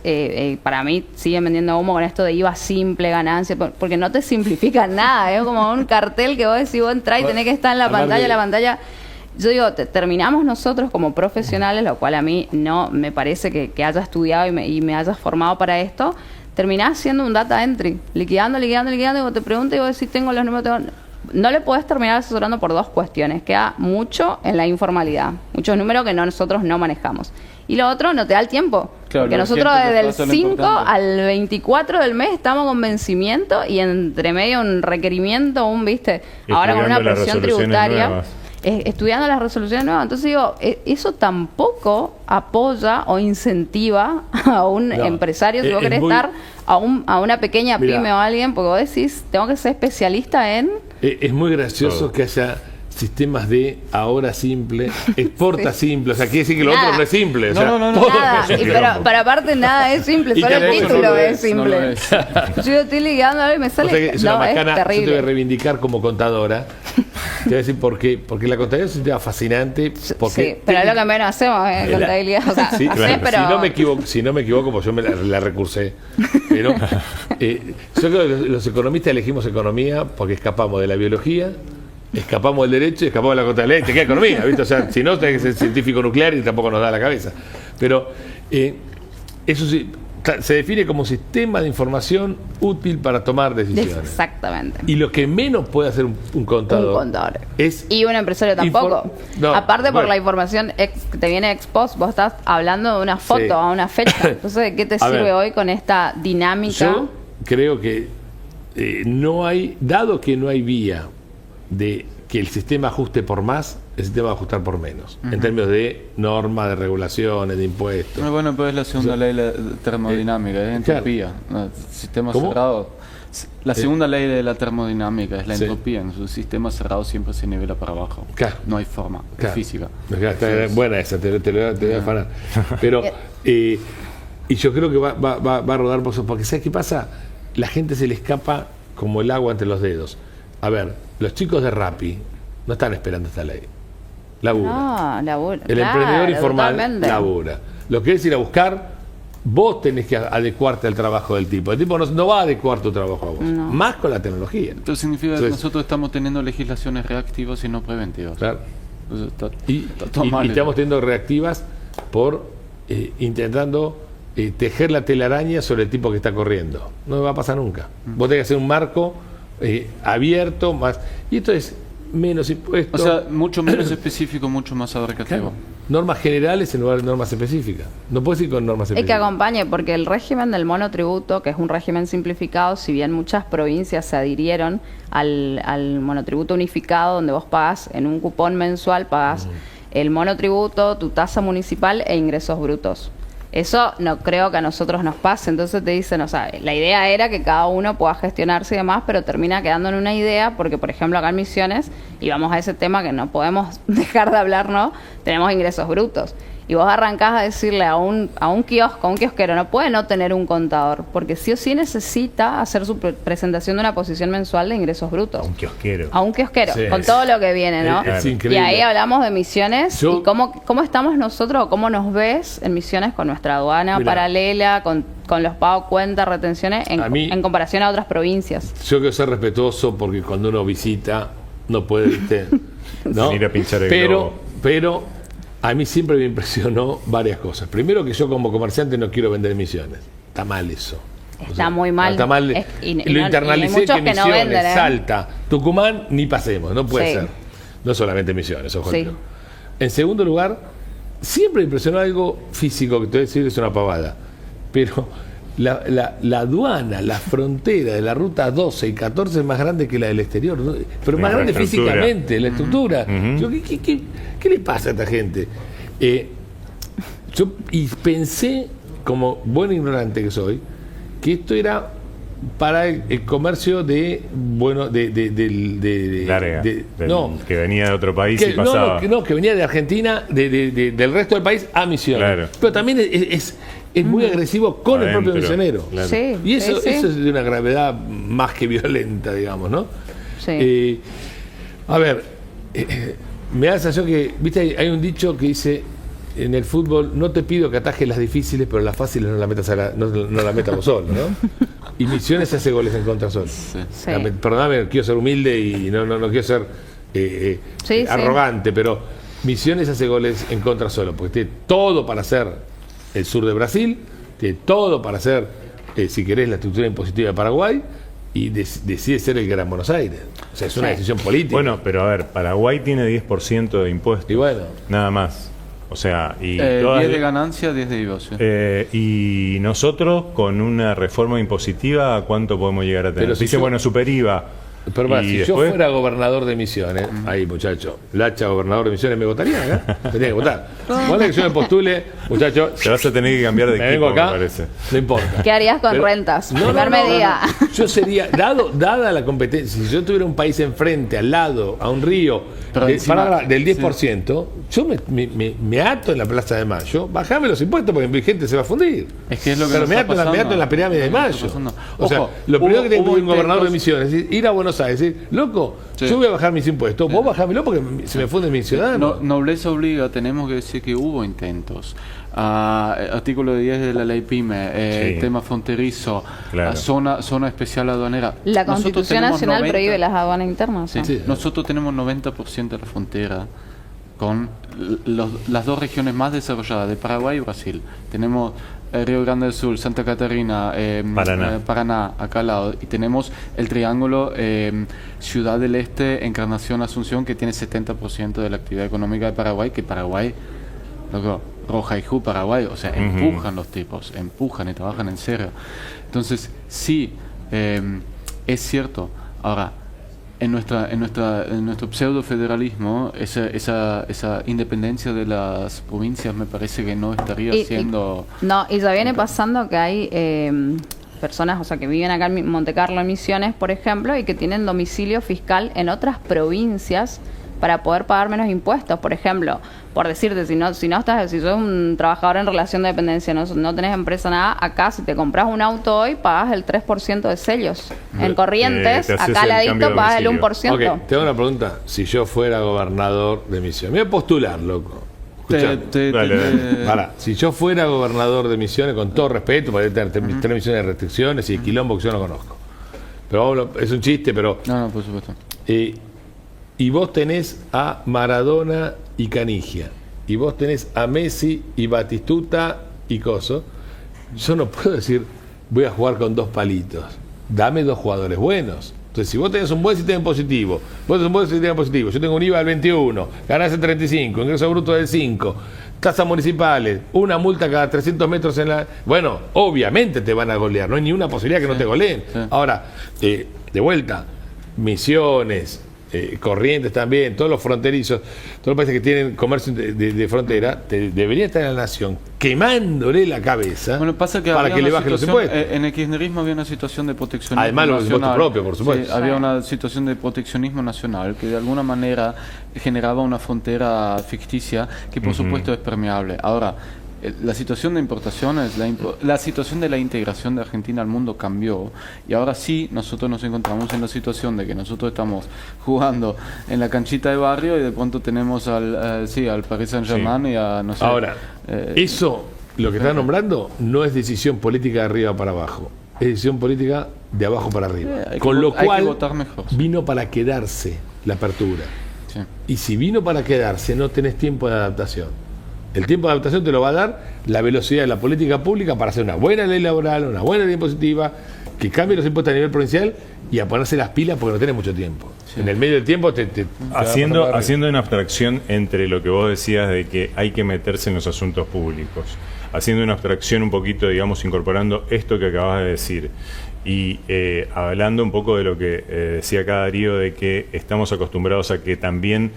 para mí, siguen vendiendo humo con esto de IVA simple, ganancia, porque no te simplifican nada, es como un cartel que vos decís, vos entrás y tenés que estar en la pantalla. Yo digo, terminamos nosotros como profesionales, lo cual a mí no me parece que haya estudiado y me haya formado para esto, terminás siendo un data entry, liquidando, y vos te preguntas y vos decís, tengo los números, no le podés terminar asesorando por 2 cuestiones. Queda mucho en la informalidad, muchos números que nosotros no manejamos. Y lo otro, no te da el tiempo. Claro, porque nosotros desde el 5 al 24 del mes estamos con vencimiento y entre medio un requerimiento, ahora con una presión tributaria. Estudiando las resoluciones nuevas. Entonces digo, eso tampoco apoya o incentiva a un empresario, si vos querés estar a una pequeña pyme o alguien, porque vos decís, tengo que ser especialista en... Es muy gracioso que haya sistemas de ahora simple, exporta simple, o sea, quiere decir que lo otro no es simple. O sea, nada. Pero aparte nada es simple, solo el título es simple. Yo estoy ligando y me sale... O sea que es una macana, es terrible. Yo te voy a reivindicar como contadora. Te voy a decir por qué. Porque la contabilidad es un tema fascinante. Sí, pero es lo que menos hacemos, contabilidad. O sea, sí, pero... Si no me equivoco, pues yo la recursé. Pero yo creo que los economistas elegimos economía porque escapamos de la biología, escapamos del derecho y escapamos de la contabilidad y te queda economía, ¿viste? O sea, si no, tenés que ser científico nuclear y tampoco nos da la cabeza. Pero eso sí, se define como sistema de información útil para tomar decisiones. Exactamente. Y lo que menos puede hacer un contador, es... Y un empresario tampoco. Aparte por la información que te viene ex post, vos estás hablando de una foto a una fecha. Entonces, ¿de qué te sirve hoy con esta dinámica? Yo creo que no hay, dado que no hay vía de que el sistema ajuste por más, el sistema va a ajustar por menos, en términos de normas, de regulaciones, de impuestos. Bueno, pues es la segunda ley de termodinámica, es entropía. Sistema cerrado. La segunda ley de la termodinámica es la entropía. En su sistema cerrado siempre se nivela para abajo. No hay forma física. Buena esa, te voy a afanar. Pero, y yo creo que va a rodar por eso, porque ¿sabes qué pasa? La gente se le escapa como el agua entre los dedos. A ver, los chicos de Rappi no están esperando esta ley. Labura. El emprendedor informal totalmente labura. Lo querés ir a buscar, vos tenés que adecuarte al trabajo del tipo. El tipo no va a adecuar tu trabajo a vos. Más con la tecnología. Entonces significa que nosotros estamos teniendo legislaciones reactivas y no preventivas. Claro. Y estamos teniendo reactivas por intentando tejer la telaraña sobre el tipo que está corriendo. No va a pasar nunca. Vos tenés que hacer un marco abierto, más. Y esto es menos impuestos. O sea, mucho menos específico, mucho más abarcativo. Claro. Normas generales en lugar de normas específicas. No puedes ir con normas específicas. Es que acompañe, porque el régimen del monotributo, que es un régimen simplificado, si bien muchas provincias se adhirieron al monotributo unificado, donde vos pagás en un cupón mensual, pagás el monotributo, tu tasa municipal e ingresos brutos. Eso no creo que a nosotros nos pase. Entonces te dicen, o sea, la idea era que cada uno pueda gestionarse y demás, pero termina quedando en una idea, porque por ejemplo acá en Misiones, y vamos a ese tema que no podemos dejar de hablar, ¿no? Tenemos ingresos brutos. Y vos arrancás a decirle a un kiosco, a un kiosquero, no puede no tener un contador, porque sí o sí necesita hacer su presentación de una posición mensual de ingresos brutos. A un kiosquero. A un kiosquero, sí, con todo lo que viene, ¿no? Es increíble. Y ahí hablamos de Misiones y cómo estamos nosotros, o cómo nos ves en Misiones con nuestra aduana paralela, con los pagos, cuentas, retenciones, en comparación a otras provincias. Yo quiero ser respetuoso porque cuando uno visita no puede, ¿no? Ir a pinchar el globo. Pero a mí siempre me impresionó varias cosas. Primero, que yo como comerciante no quiero vender Misiones. Está mal eso. Está muy mal. Está mal. Lo internalicé, muchos que que no Misiones, venden, Salta, Tucumán, ni pasemos. No puede Sí. ser. No solamente Misiones, ojo. Sí. En segundo lugar, siempre me impresionó algo físico, que te voy a decir es una pavada. Pero la aduana, la frontera de la ruta 12 y 14 es más grande que la del exterior, ¿no? Pero La más grande infraestructura. físicamente, la estructura. Ujú. Yo, ¿qué le pasa a esta gente? Yo pensé, como buen ignorante que soy, que esto era para el comercio de Larga, no, que venía de otro país y que, pasaba. que venía de Argentina, del resto del país a Misiones. Claro. Pero también es muy agresivo con el propio Adentro, misionero. claro. Sí, Y eso, sí, sí. eso es de una gravedad más que violenta, digamos, ¿no? Sí. A ver, me da la sensación que, viste, hay un dicho que dice, en el fútbol, no te pido que atajes las difíciles, pero las fáciles no las metas no las metas vos solo, ¿no? Y Misiones hace goles en contra solo. Sí. Perdóname, quiero ser humilde y no quiero ser Sí, arrogante, pero Misiones hace goles en contra solo, porque tiene todo para ser el sur de Brasil, tiene todo para ser, si querés, la estructura impositiva de Paraguay, y decide ser el Gran Buenos Aires. O sea, es una Sí. decisión política. Bueno, pero a ver, Paraguay tiene 10% de impuestos. y bueno, Nada más. O sea, y 10 todas- de ganancia, 10 de IVA. Sí. y nosotros, con una reforma impositiva, ¿a cuánto podemos llegar a tener? Pero si Dice, yo- bueno, super IVA. pero más, Y si después- yo fuera gobernador de Misiones, ahí muchacho, Lacha, gobernador de Misiones, ¿me votaría acá? Me tenía que votar. Bueno, que yo me postule, muchacho, Te vas a tener que cambiar de me equipo, vengo acá, me parece. no importa. ¿Qué harías con Pero- rentas? No, Primer no, no, medida. no. Yo sería, dada la competencia, si yo tuviera un país enfrente, al lado, a un río, Pero encima- del 10%, yo me ato en la Plaza de Mayo, bajame los impuestos porque mi gente se va a fundir. Es que es lo que Pero nos me está ato, me ato en la pasando. pirámide de Es lo que Mayo. está pasando. O sea, Ojo, lo primero que tiene que hubo hacer un gobernador de intentos- Misiones es ir a Buenos Aires y decir, loco, Sí. yo voy a bajar mis impuestos, vos bajámelo porque se me funden mis ciudadanos. Nobleza obliga, tenemos que decir que hubo intentos. Artículo 10 de la ley PYME, Sí. tema fronterizo, Claro. zona especial aduanera. La Nosotros Constitución tenemos Nacional 90 prohíbe las aduanas internas. Sí, ¿no? Sí. Nosotros tenemos 90% de la frontera con las dos regiones más desarrolladas, de Paraguay y Brasil. Tenemos Río Grande del Sur, Santa Catarina, Paraná. acá al lado. Y tenemos el triángulo Ciudad del Este, Encarnación, Asunción, que tiene 70% de la actividad económica de Paraguay, que Paraguay, loco, Rojaijú, Paraguay, o sea, empujan los tipos, empujan y trabajan en serio. Entonces, sí, es cierto. Ahora, en nuestro pseudo federalismo, esa independencia de las provincias me parece que no estaría siendo. No, y ya viene pasando que hay personas, o sea, que viven acá en Monte Carlo, en Misiones, por ejemplo, y que tienen domicilio fiscal en otras provincias para poder pagar menos impuestos. Por ejemplo, por decirte, si sos un trabajador en relación de dependencia, no tenés empresa nada, acá si te compras un auto hoy, pagas el 3% de sellos. En Corrientes, te haces acá al el cambio ladito de pagas el domicilio. 1%. Ok, te hago una pregunta. Si yo fuera gobernador de Misiones, me voy a postular, loco. Escuchame. Dale. Pará, si yo fuera gobernador de Misiones, con todo respeto, para tener 3 millones de restricciones y el quilombo que yo no conozco. Pero es un chiste, pero. No, por supuesto. Y vos tenés a Maradona y Canigia. Y vos tenés a Messi y Batistuta y Coso. Yo no puedo decir, voy a jugar con 2 palitos. Dame 2 jugadores buenos. Entonces, si vos tenés un buen sistema positivo, vos tenés un buen sistema positivo, yo tengo un IVA del 21, ganás el 35, ingreso bruto del 5, tasas municipales, una multa cada 300 metros en la... Bueno, obviamente te van a golear, no hay ni una posibilidad que no te goleen. Sí. Ahora, de vuelta, Misiones, Corrientes también, todos los fronterizos, todos los países que tienen comercio de frontera, debería estar en la nación quemándole la cabeza Bueno, pasa que para había que le una bajen los situación, impuestos. en el kirchnerismo había una situación de proteccionismo Además, los impuestos nacional. propios, por supuesto. Sí, había una situación de proteccionismo nacional que de alguna manera generaba una frontera ficticia que por supuesto es permeable. Ahora, la situación de importaciones, la situación de la integración de Argentina al mundo cambió y ahora sí nosotros nos encontramos en la situación de que nosotros estamos jugando en la canchita de barrio y de pronto tenemos al Paris Saint-Germain y a, no sé... Ahora, eso, lo que está nombrando, no es decisión política de arriba para abajo, es decisión política de abajo para arriba. hay que Con lo hay que cual votar mejor. vino para quedarse la apertura. Sí. Y si vino para quedarse, no tenés tiempo de adaptación. El tiempo de adaptación te lo va a dar la velocidad de la política pública para hacer una buena ley laboral, una buena ley impositiva, que cambie los impuestos a nivel provincial y a ponerse las pilas porque no tenés mucho tiempo. Sí. En el medio del tiempo haciendo una abstracción entre lo que vos decías de que hay que meterse en los asuntos públicos, haciendo una abstracción un poquito, digamos, incorporando esto que acabas de decir y hablando un poco de lo que decía acá Darío, de que estamos acostumbrados a que también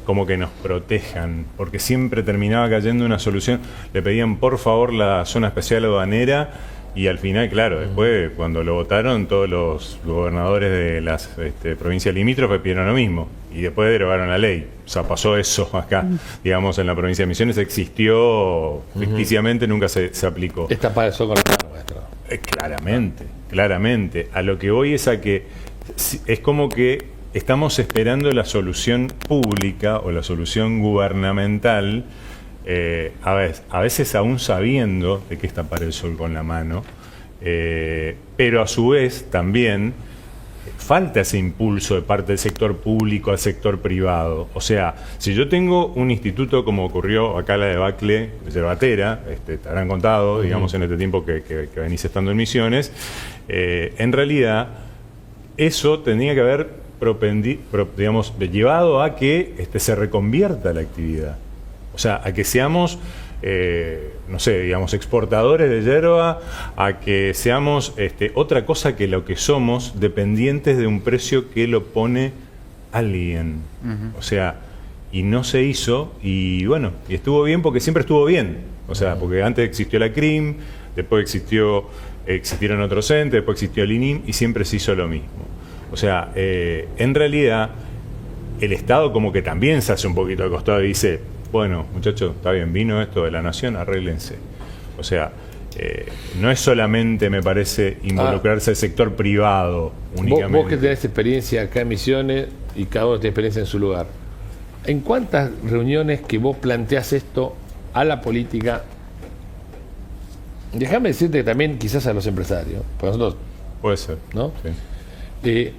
como que nos protejan, porque siempre terminaba cayendo una solución. Le pedían por favor la zona especial aduanera y al final, claro, después cuando lo votaron todos los gobernadores de las provincias limítrofes pidieron lo mismo y después derogaron la ley. O sea, pasó eso acá, digamos, en la provincia de Misiones existió ficticiamente, nunca se aplicó. Esta pasó con la nuestra. Claramente. A lo que voy es a que es como que estamos esperando la solución pública o la solución gubernamental, a veces aún sabiendo de qué es tapar el sol con la mano, pero a su vez también falta ese impulso de parte del sector público al sector privado. O sea, si yo tengo un instituto como ocurrió acá la debacle de Yerbatera, te habrán contado, digamos, en este tiempo que venís estando en Misiones, en realidad eso tendría que haber llevado a que se reconvierta la actividad. O sea, a que seamos, no sé, digamos, exportadores de yerba, a que seamos otra cosa que lo que somos, dependientes de un precio que lo pone alguien. O sea, y no se hizo, y bueno, y estuvo bien porque siempre estuvo bien. O sea, porque antes existió la CRIM, después existieron otros entes, después existió el INIM, y siempre se hizo lo mismo. O sea, en realidad, el Estado como que también se hace un poquito de costado y dice, bueno, muchachos, está bien, vino esto de la nación, arréglense. O sea, no es solamente, me parece, involucrarse el sector privado únicamente. Vos que tenés experiencia acá en Misiones y cada uno tiene experiencia en su lugar, ¿en cuántas reuniones que vos planteás esto a la política? Déjame decirte que también quizás a los empresarios, porque nosotros... Puede ser, ¿no? Sí.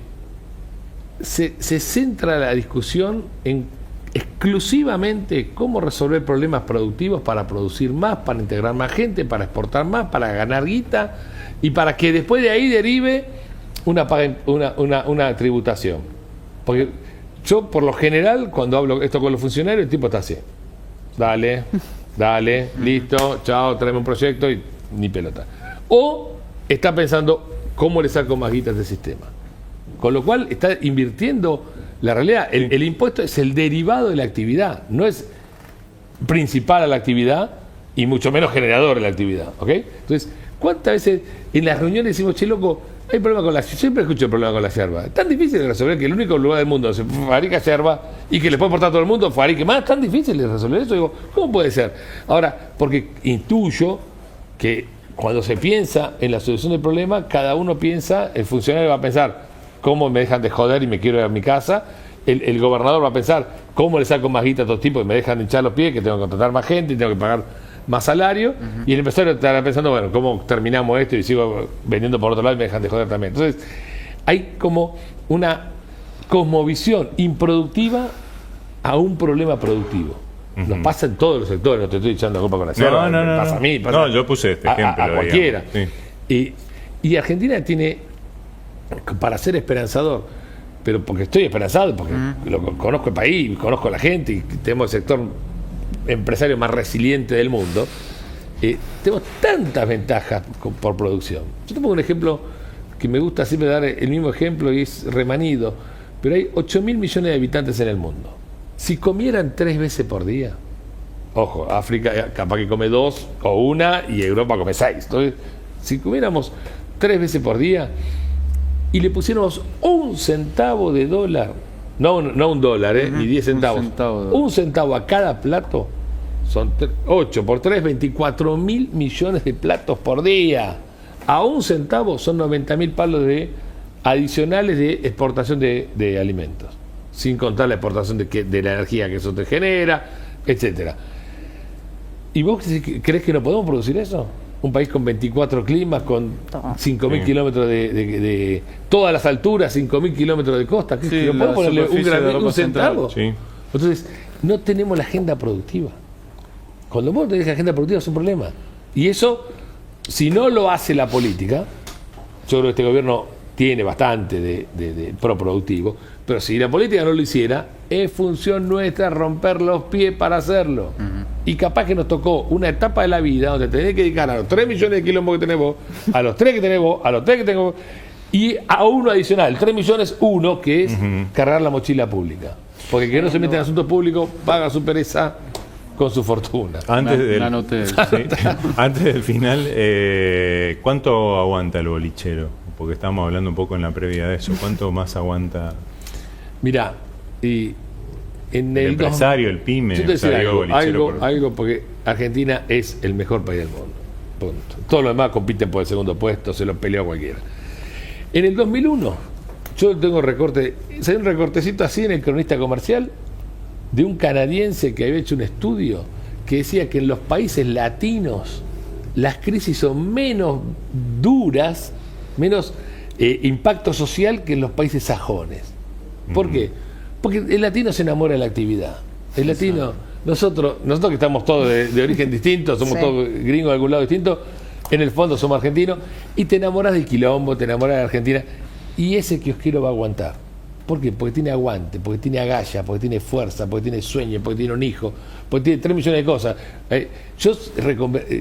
Se centra la discusión en exclusivamente cómo resolver problemas productivos para producir más, para integrar más gente, para exportar más, para ganar guita y para que después de ahí derive una tributación. Porque yo, por lo general, cuando hablo esto con los funcionarios, el tipo está así. Dale, listo, chao, tráeme un proyecto y ni pelota. O está pensando cómo le saco más guita a este sistema. Con lo cual está invirtiendo la realidad. El impuesto es el derivado de la actividad, no es principal a la actividad y mucho menos generador de la actividad. ¿Ok? Entonces, ¿cuántas veces en las reuniones decimos, che, loco, hay problema con la yerba? Siempre escucho el problema con la yerba. Es tan difícil de resolver que el único lugar del mundo donde se fabrica yerba y que le puede aportar a todo el mundo fabrique más. Tan difícil de resolver eso. Digo, ¿cómo puede ser? Ahora, porque intuyo que cuando se piensa en la solución del problema, cada uno piensa, el funcionario va a pensar, ¿cómo me dejan de joder y me quiero ir a mi casa? El gobernador va a pensar, ¿cómo le saco más guita a estos tipos y me dejan de hinchar los pies, que tengo que contratar más gente y tengo que pagar más salario? Y el empresario estará pensando, bueno, ¿cómo terminamos esto y sigo vendiendo por otro lado y me dejan de joder también? Entonces, hay como una cosmovisión improductiva a un problema productivo. Nos pasa en todos los sectores, no te estoy echando la culpa con la yerba, no, pasa a mí, pasa no, yo puse este ejemplo. A cualquiera. Sí. Y Argentina tiene, para ser esperanzador, pero porque estoy esperanzado, porque conozco el país, conozco a la gente y tenemos el sector empresario más resiliente del mundo, tenemos tantas ventajas por producción. Yo te pongo un ejemplo que me gusta siempre dar el mismo ejemplo y es remanido, pero hay 8.000 millones de habitantes en el mundo. Si comieran 3 veces por día, ojo, África capaz que come 2 o 1 y Europa come 6. Entonces, si comiéramos 3 veces por día y le pusiéramos 1 centavo de dólar, no un dólar, ni 10 centavos, 1 centavo a cada plato, son 8 por 3, 24.000 millones de platos por día. A 1 centavo son 90.000 palos adicionales de exportación de alimentos, sin contar la exportación de la energía que eso te genera, etcétera. ¿Y vos crees que no podemos producir eso? un país con 24 climas, con Todo. 5.000 kilómetros de todas las alturas, 5.000 kilómetros de costa. ¿Qué, Sí, ¿no la puedo ponerle superficie de Europa un centavo? Sí. Entonces, no tenemos la agenda productiva. Cuando vos tenés la agenda productiva es un problema. Y eso, si no lo hace la política, yo creo que este gobierno tiene bastante de pro-productivo, pero si la política no lo hiciera, es función nuestra romper los pies para hacerlo. Y capaz que nos tocó una etapa de la vida donde tenés que dedicar a los 3 millones de quilombos que tenés vos, a los 3 que tenés vos, a los 3 que tengo vos, y a uno adicional, 3 millones, uno, que es cargar la mochila pública. Porque el que no se mete en asuntos públicos paga su pereza con su fortuna. Antes del, la anoté. sí, antes del final, ¿cuánto aguanta el bolichero? Porque estábamos hablando un poco en la previa de eso. ¿Cuánto más aguanta Mirá, y en el empresario, el pyme? Yo te o sea, decía digo, bolichero algo, porque Argentina es el mejor país del mundo. Punto. Todos los demás compiten por el segundo puesto, se lo pelea cualquiera. En el 2001, yo tengo salió un recortecito así en el Cronista Comercial de un canadiense que había hecho un estudio que decía que en los países latinos las crisis son menos duras, menos impacto social que en los países sajones. ¿Por qué? Porque el latino se enamora de la actividad. El latino, nosotros que estamos todos de origen distinto, somos Sí. todos gringos de algún lado distinto, en el fondo somos argentinos, y te enamoras del quilombo, te enamoras de Argentina, y ese kiosquero va a aguantar. ¿Por qué? Porque tiene aguante, porque tiene agallas, porque tiene fuerza, porque tiene sueño, porque tiene un hijo, porque tiene 3 millones de cosas. Yo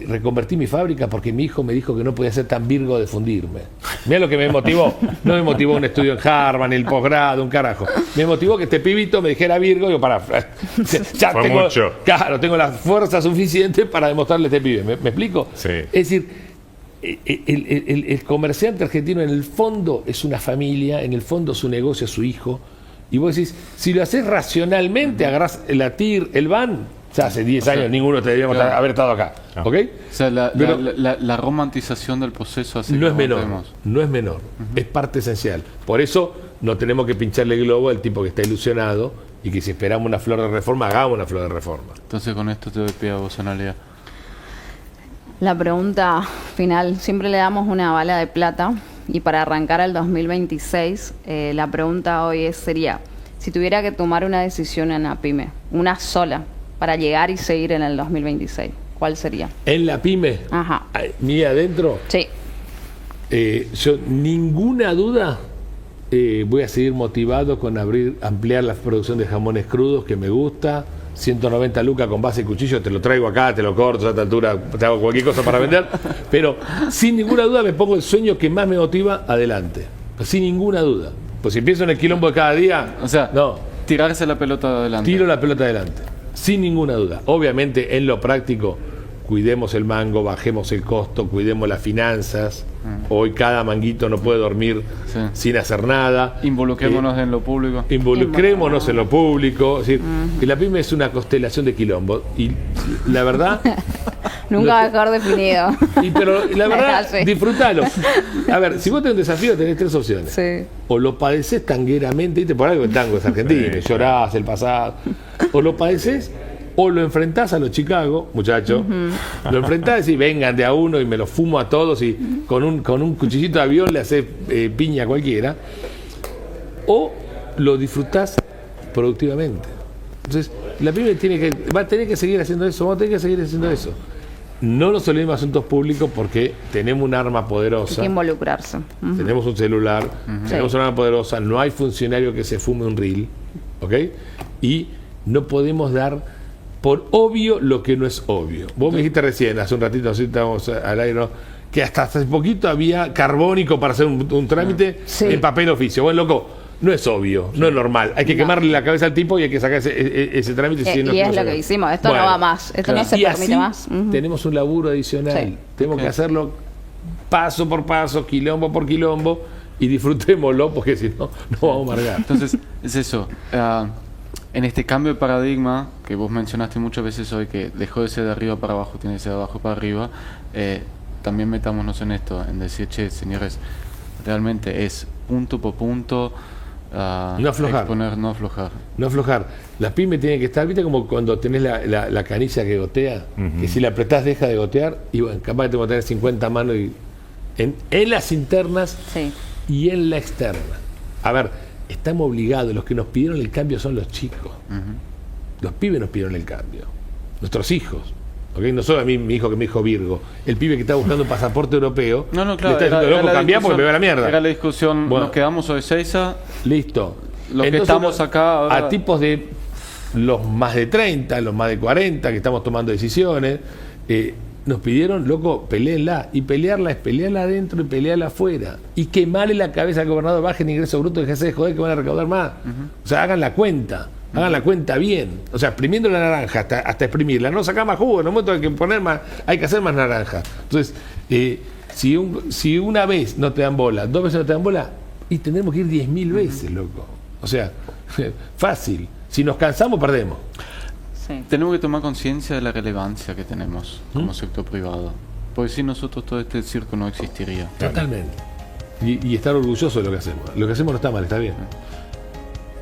reconvertí mi fábrica porque mi hijo me dijo que no podía ser tan virgo de fundirme. Mirá lo que me motivó. No me motivó un estudio en Harvard, ni el posgrado, un carajo. Me motivó que este pibito me dijera virgo. Digo, ya Fue tengo, mucho. claro, tengo la fuerza suficiente para demostrarle a este pibe. ¿Me explico? Sí. Es decir, el comerciante argentino en el fondo es una familia, en el fondo su negocio es su hijo, y vos decís, si lo haces racionalmente, agarrás la TIR, el VAN, ya hace 10 años ninguno deberíamos claro. haber estado acá, Ah. ¿ok? O sea, Pero la romantización del proceso hace no que es menor, aguantemos. no es menor, es parte esencial. Por eso no tenemos que pincharle el globo al tipo que está ilusionado y que si esperamos una flor de reforma, hagamos una flor de reforma. Entonces con esto te doy pie a vos, Analia. La pregunta final, siempre le damos una bala de plata y para arrancar el 2026, la pregunta hoy sería, si tuviera que tomar una decisión en la pyme, una sola, para llegar y seguir en el 2026, ¿cuál sería? En la pyme, Ajá, mía adentro, sí, yo ninguna duda voy a seguir motivado con ampliar la producción de jamones crudos, que me gusta. 190 lucas con base y cuchillo, te lo traigo acá, te lo corto a esta altura, te hago cualquier cosa para vender, pero sin ninguna duda me pongo el sueño que más me motiva adelante, sin ninguna duda. Pues si pienso en el quilombo de cada día, O sea, no, tirarse la pelota adelante. tiro la pelota adelante, sin ninguna duda. Obviamente en lo práctico, cuidemos el mango, bajemos el costo, cuidemos las finanzas. Hoy cada manguito no puede dormir Sí. sin hacer nada. Involucrémonos en lo público. Involucrémonos en lo público. Es decir, que la pyme es una constelación de quilombo. Y la verdad, nunca mejor definido. pero la verdad, Sí. disfrutalo. A ver, si vos tenés un desafío, tenés 3 opciones. Sí. O lo padeces tangueramente, ¿viste? Por algo el tango es argentino, llorás el pasado. O lo padeces, o lo enfrentás a los Chicago, muchachos. Lo enfrentás y decís, vengan de a uno y me los fumo a todos y con un cuchillito de avión le haces piña a cualquiera. O lo disfrutás productivamente. Entonces, la pyme va a tener que seguir haciendo eso, vamos a tener que seguir haciendo eso. No nos olvidemos de asuntos públicos porque tenemos un arma Hay poderosa. que involucrarse. Ujú. Tenemos un celular, tenemos Sí. una arma poderosa, no hay funcionario que se fume un reel, ¿ok? Y no podemos dar por obvio lo que no es obvio. Vos me dijiste recién, hace un ratito, así estábamos al aire, ¿no? Que hasta hace poquito había carbónico para hacer un trámite Sí. en papel oficio. Bueno, loco, no es obvio, no es normal. Hay que quemarle la cabeza al tipo y hay que sacar ese trámite. si no Y es quiere lo que sacar. hicimos, esto no Bueno, va más, esto no se y permite así más. Ujú. tenemos un laburo adicional. Sí. Tenemos que hacerlo paso por paso, quilombo por quilombo, y disfrutémoslo porque si no, nos vamos a amargar. Entonces, es eso. En este cambio de paradigma que vos mencionaste muchas veces hoy, que dejó de ser de arriba para abajo, tiene que ser de abajo para arriba, también metámonos en esto, en decir, che, señores, realmente es punto por punto, No aflojar. exponer, no aflojar. No aflojar. Las pymes tienen que estar, ¿viste? Como cuando tenés la canilla que gotea, que si la apretás deja de gotear, y bueno, capaz que te voy a tener 50 manos en las internas Sí. y en la externa. A ver, estamos obligados, los que nos pidieron el cambio son los chicos. Los pibes nos pidieron el cambio. Nuestros hijos. ¿Okay? No solo a mí, mi hijo que me dijo Virgo. El pibe que está buscando un pasaporte europeo. No, le claro. está diciendo, loco, cambiá porque me va a la mierda. Era la discusión, Bueno. nos quedamos hoy Seiza. Listo. Los que estamos acá ahora- A tipos de los más de 30, los más de 40, que estamos tomando decisiones, nos pidieron, loco, peleenla. Y pelearla es pelearla adentro y pelearla afuera. Y quemarle la cabeza al gobernador, bajen ingresos brutos, déjense de joder que van a recaudar más. O sea, hagan la cuenta. Hagan la cuenta bien. O sea, exprimiendo la naranja hasta exprimirla. No sacar más jugo, en un momento hay que poner más, hay que hacer más naranja. Entonces, si una vez no te dan bola, 2 veces no te dan bola, y tendremos que ir 10.000 veces, loco. O sea, fácil. Si nos cansamos, perdemos. Sí. Tenemos que tomar conciencia de la relevancia que tenemos como sector privado. Porque sin nosotros todo este circo no existiría. Totalmente. Y estar orgulloso de lo que hacemos. Lo que hacemos no está mal, está bien.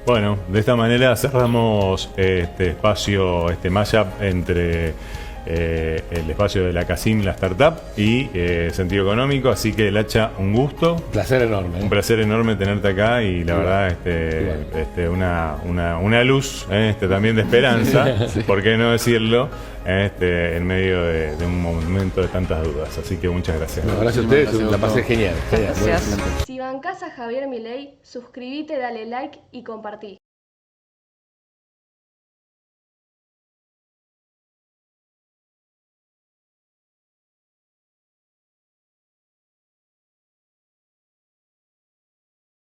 Bueno, de esta manera cerramos este espacio, este mashup entre el espacio de la CACIM, la startup y Sentido Económico. Así que, Lacha, un gusto. Placer enorme. Un placer enorme tenerte acá y la verdad una luz también de esperanza, por qué no decirlo, en medio de un momento de tantas dudas. Así que muchas gracias. No, gracias a ustedes, Gracias, la pasé doctor. genial. Gracias. Si bancás a Javier Milei, suscríbete, dale like y compartí.